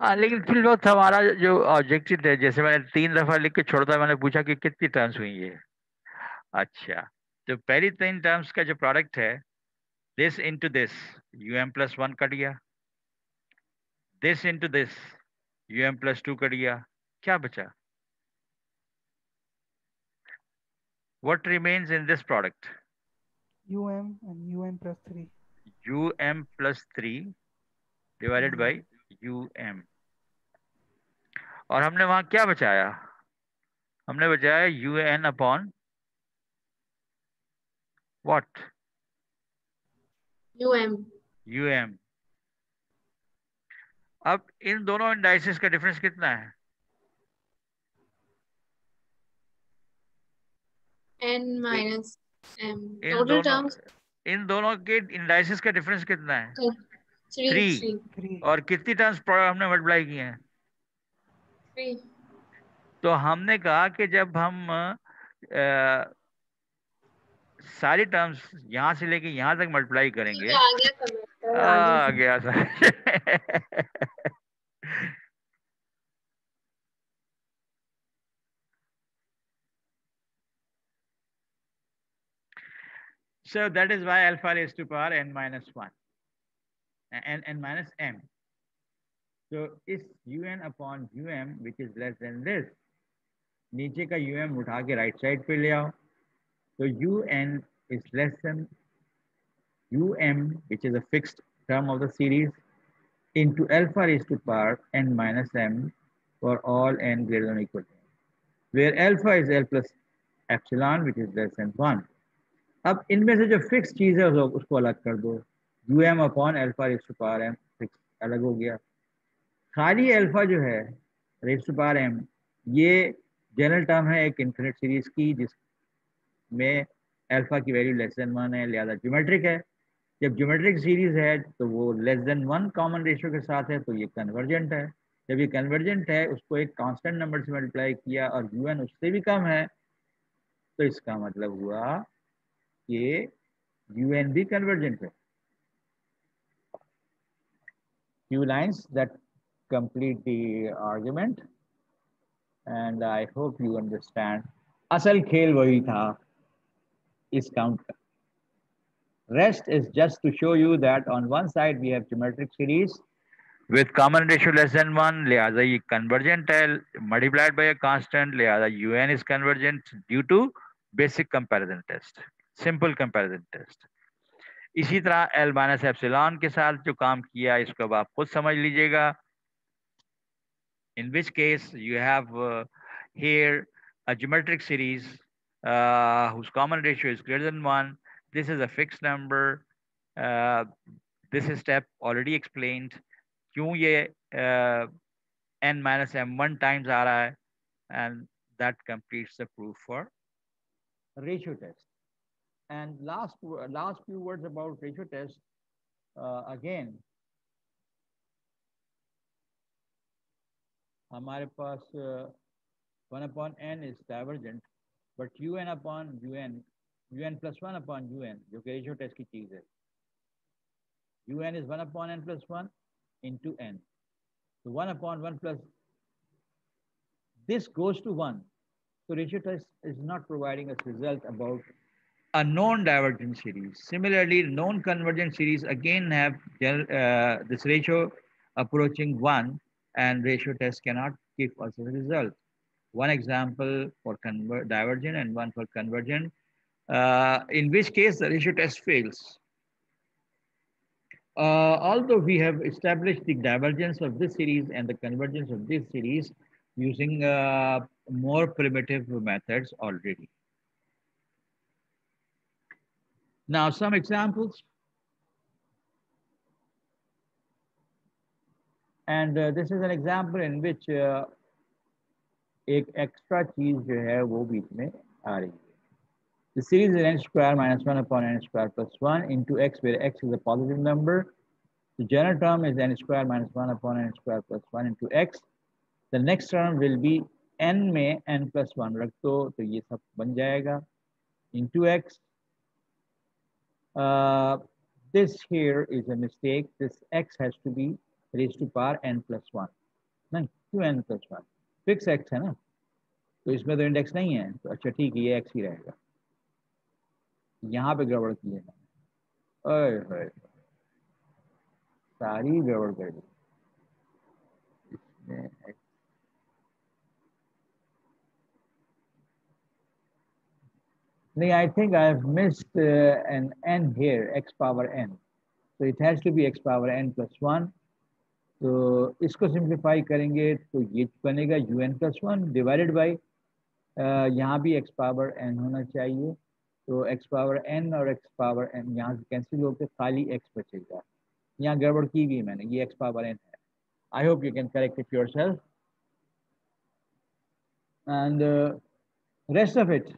हाँ, लेकिन फिर वक्त हमारा जो ऑब्जेक्टिव है, जैसे मैंने 3 दफा लिख के छोड़ा था, मैंने पूछा कि कितनी टर्म्स हुई है। अच्छा, तो पहली 3 टर्म्स का जो प्रोडक्ट है this into this, um+1 cut गया, this into this, um+2 cut गया, क्या बचा? What remains in this product? and un+3. um+3 divided by um. और हमने वहां क्या बचाया? हमने बचाया un अपॉन what? um. अब इन दोनों इंडाइसेस का डिफरेंस कितना है? n minus m. इन Total दोनों terms इन दोनों के इंडाइसेस का डिफरेंस कितना है? 3. 3. और कितनी टर्म्स हमने मल्टीप्लाई की हैं? 3. तो हमने कहा कि जब हम सारी टर्म्स यहां से लेके यहां तक मल्टीप्लाई करेंगे, आ गया कमेंट, आ गया sir. So that is why alpha raised to power n minus 1 and n minus m. So is un upon um which is less than this, नीचे का um उठा के राइट साइड पे ले आओ, तो un is less than um which is a fixed term of the series into alpha raised to power n minus m for all n greater than or equal to m, where alpha is l plus epsilon which is less than 1. अब इनमें से जो fix चीज है उसको अलग कर दो, um upon alpha raise to power m fix अलग हो गया, खाली अल्फा जो है रेज़ टू पावर m ये जनरल टर्म है एक इनफिनिट सीरीज की जिसमें अल्फा की वैल्यू लेस देन 1 है, लिहाजा ज्योमेट्रिक है। जब ज्योमेट्रिक सीरीज है तो वो लेस देन 1 कॉमन रेशियो के साथ है, तो ये कन्वर्जेंट है। जब ये कन्वर्जेंट है, उसको एक कांस्टेंट नंबर से मल्टीप्लाई किया और un उससे भी कम है, तो इसका मतलब हुआ कि un भी कन्वर्जेंट है। Few lines that complete the argument and I hope you understand. असल खेल वही था इस काउंट का। Rest is just to show you that on one side we have geometric series with common ratio less than 1, लिहाजा ये convergent है, multiplied by a constant, लिहाजा un is convergent due to basic comparison test, simple comparison test. इसी तरह L minus epsilon के साथ जो काम किया इसको अब आप खुद समझ लीजिएगा। In which case you have here a geometric series whose common ratio is greater than 1. This is a fixed number. This is step already explained. क्यों ये n minus m 1 times आ रहा है, and that completes the proof for ratio test. And last few words about ratio test. Again, हमारे पास 1 upon n is divergent, but un upon un plus 1 upon un जो कि ratio test की चीज है, un is 1 upon n plus 1 into n, so 1 upon 1 plus this goes to 1, so ratio test is not providing us result about a non-divergent series. Similarly, non-convergent series again have this ratio approaching 1, and ratio test cannot give us a result. One example for divergent and one for convergent, in which case the ratio test fails. Although we have established the divergence of this series and the convergence of this series using more primitive methods already. Now some examples. And this is an example in which एक extra चीज जो है वो बीच में आ रही है. The series is n square minus 1 upon n square plus 1 into x, where x is a positive number. The general term is n square minus 1 upon n square plus 1 into x. The next term will be n में n plus 1 रख दो तो ये सब बन जाएगा into x. This here is a mistake. This x has to be raised to power n plus 1. नहीं, क्यों n plus 1? फिक्स x है ना, तो इसमें तो इंडेक्स नहीं है, तो अच्छा ठीक है ये x ही रहेगा. यहाँ पे गड़बड़ की है. ओए होए, सारी गड़बड़ कर दी इसमें। नहीं, I think I have missed an n here, x power n. So it has to be x power n plus 1. तो इसको सिंप्लीफाई करेंगे तो ये बनेगा un plus 1 डिवाइडेड बाई यहाँ भी x पावर n होना चाहिए। तो x पावर n और x पावर n यहाँ से कैंसिल होकर खाली x बचेगा। यहाँ गड़बड़ की गई मैंने, ये x पावर n है। आई hope you can correct it yourself and rest of it.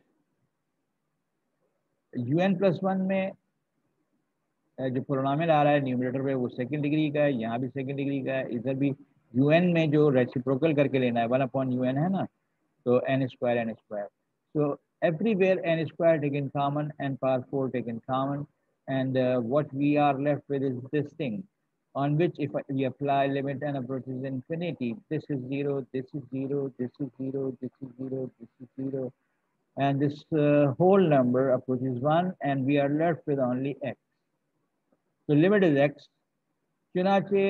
un plus 1 में जो पोलिनोमियल आ रहा है न्यूमरेटर पे वो सेकंड डिग्री का है, यहाँ भी सेकंड डिग्री का है। इधर भी un में जो रेसिप्रोकल करके लेना है 1/un है ना, so n square. So everywhere n square taken common, n power 4 taken common, and what we are left with is this thing, on which if we apply limit n approaches infinity, this is 0, this is 0, this is 0, this is 0, this is 0, and this whole number approaches 1, and we are left with only x. So limit is x. चुनाचे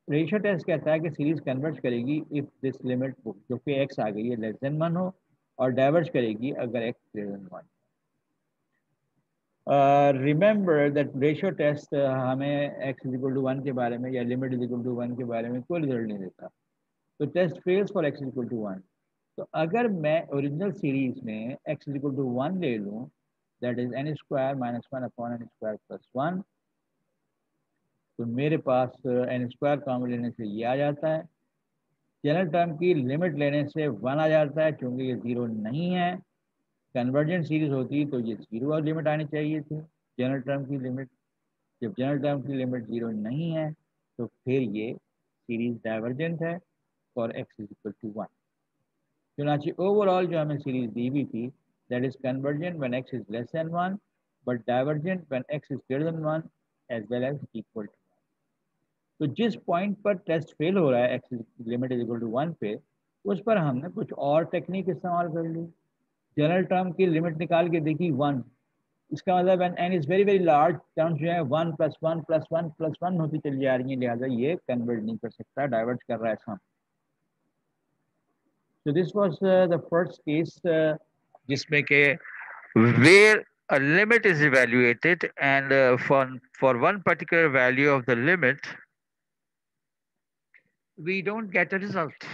ratio test कहता है कि series converge करेगी if this limit जो कि x आ गई है less than 1 हो, और डाइवर्ज करेगी अगर x greater than 1। Remember that ratio test हमें x इज इक्वल टू 1 के बारे में या लिमिट इज इक्वल टू 1 के बारे में कोई रिजल्ट नहीं देता। तो test fails for x is equal to 1। तो अगर मैं ओरिजिनल सीरीज में x इज इक्वल टू 1 ले लूँ, that is n square minus 1 upon n square plus 1, तो मेरे पास n स्क्वायर कॉमन लेने से ये आ जाता है। जनरल टर्म की लिमिट लेने से 1 आ जाता है, क्योंकि ये 0 नहीं है। कन्वर्जेंट सीरीज होती तो ये 0 और लिमिट आनी चाहिए थी जनरल टर्म की लिमिट। जब जनरल टर्म की लिमिट 0 नहीं है तो फिर ये सीरीज डाइवर्जेंट है for x is equal to 1। चुनांचे ओवरऑल जो हमें सीरीज दी हुई थी, that is convergent when x is less than 1 but divergent when x is greater than 1 as well as equal to. तो जिस पॉइंट पर टेस्ट फेल हो रहा है x limit is equal to 1 पे, उस पर हमने कुछ और टेक्निक इस्तेमाल कर ली। जनरल टर्म की लिमिट निकाल के देखी 1, इसका मतलब when n is very very large, terms जो है 1 प्लस 1 प्लस 1 प्लस 1 होती चली जा रही है, लिहाजा ये कन्वर्ट नहीं कर सकता, डाइवर्ट कर रहा है सम। So this was the first case जिसमें के where a limit is evaluated and for one particular value of the limit we don't get a result.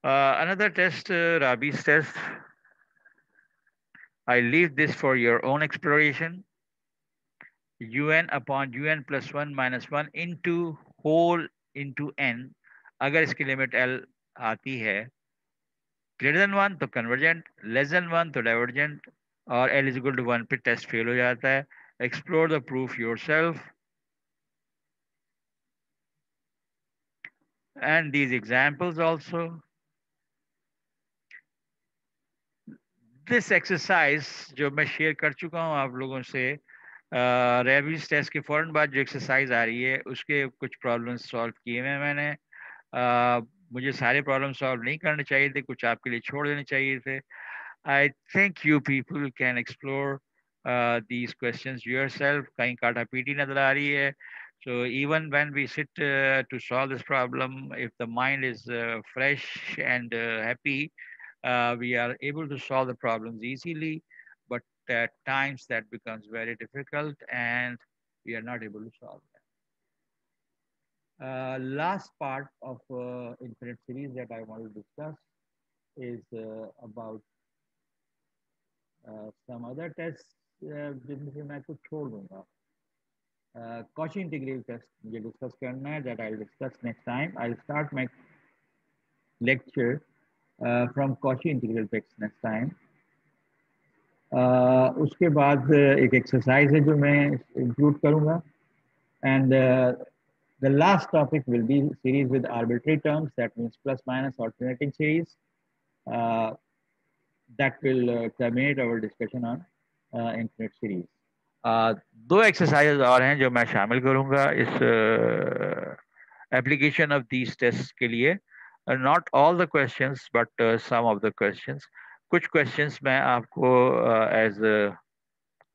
Another test, Rabi's test. I leave this for your own exploration. un upon un plus 1 minus 1 into whole into n. अगर इसकी limit l आती है greater than 1 तो convergent, less than 1 तो divergent, और l is equal to 1 पे test fail हो जाता है। Explore the proof yourself and these examples also. This exercise जो मैं शेयर कर चुका हूँ आप लोगों से, रेबीज टेस्ट के फौरन बाद जो एक्सरसाइज आ रही है उसके कुछ प्रॉब्लम्स सॉल्व किए हुए मैंने। मुझे सारे प्रॉब्लम सॉल्व नहीं करने चाहिए थे, कुछ आपके लिए छोड़ देने चाहिए थे। I think you people can explore these questions yourself। कहीं काटा पीटी नजर आ रही है। So even when we sit to solve this problem, if the mind is fresh and happy, we are able to solve the problems easily. But at times that becomes very difficult and we are not able to solve them. Last part of infinite series that I want to discuss is about some other tests जिनमें से मैं कुछ छोड़ दूंगा। Cauchy integral test मुझे discuss करना है, that I'll discuss next time. I'll start my lecture from Cauchy integral text next time. उसके बाद एक एक्सरसाइज है जो मैं इंक्लूड करूँगा, and the last topic will be series with arbitrary terms, that means plus minus alternating series. That will terminate our discussion on infinite series. दो exercises और हैं जो मैं शामिल करूंगा इस एप्लीकेशन ऑफ दीज टेस्ट के लिए। Not all the questions but some of the questions. कुछ क्वेश्चंस मैं आपको एज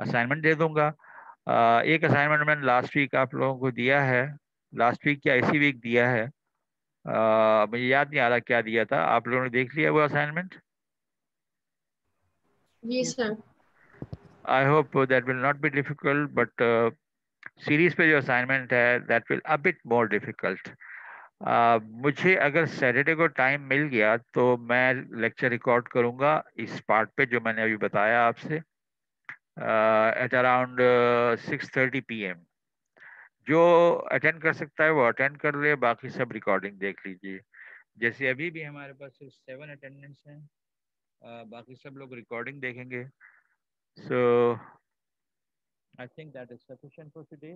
असाइनमेंट दे दूंगा। एक असाइनमेंट मैंने लास्ट वीक आप लोगों को दिया है, लास्ट वीक या इसी वीक दिया है। मुझे याद नहीं आ रहा क्या दिया था, आप लोगों ने देख लिया वो असाइनमेंट? जी Yes, सर। I hope that will not be difficult, but series पे जो असाइनमेंट है that will a bit more difficult. मुझे अगर सैटरडे को टाइम मिल गया तो मैं लेक्चर रिकॉर्ड करूंगा इस पार्ट पे जो मैंने अभी बताया आपसे, एट अराउंड 6:30 PM। जो अटेंड कर सकता है वो अटेंड कर ले, बाकी सब रिकॉर्डिंग देख लीजिए। जैसे अभी भी हमारे पास सिर्फ 7 अटेंडेंस हैं, बाकी सब लोग रिकॉर्डिंग देखेंगे। So I think that is sufficient for today.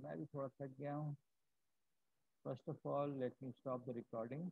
मैं भी थोड़ा थक गया हूँ। First of all let me stop the recording.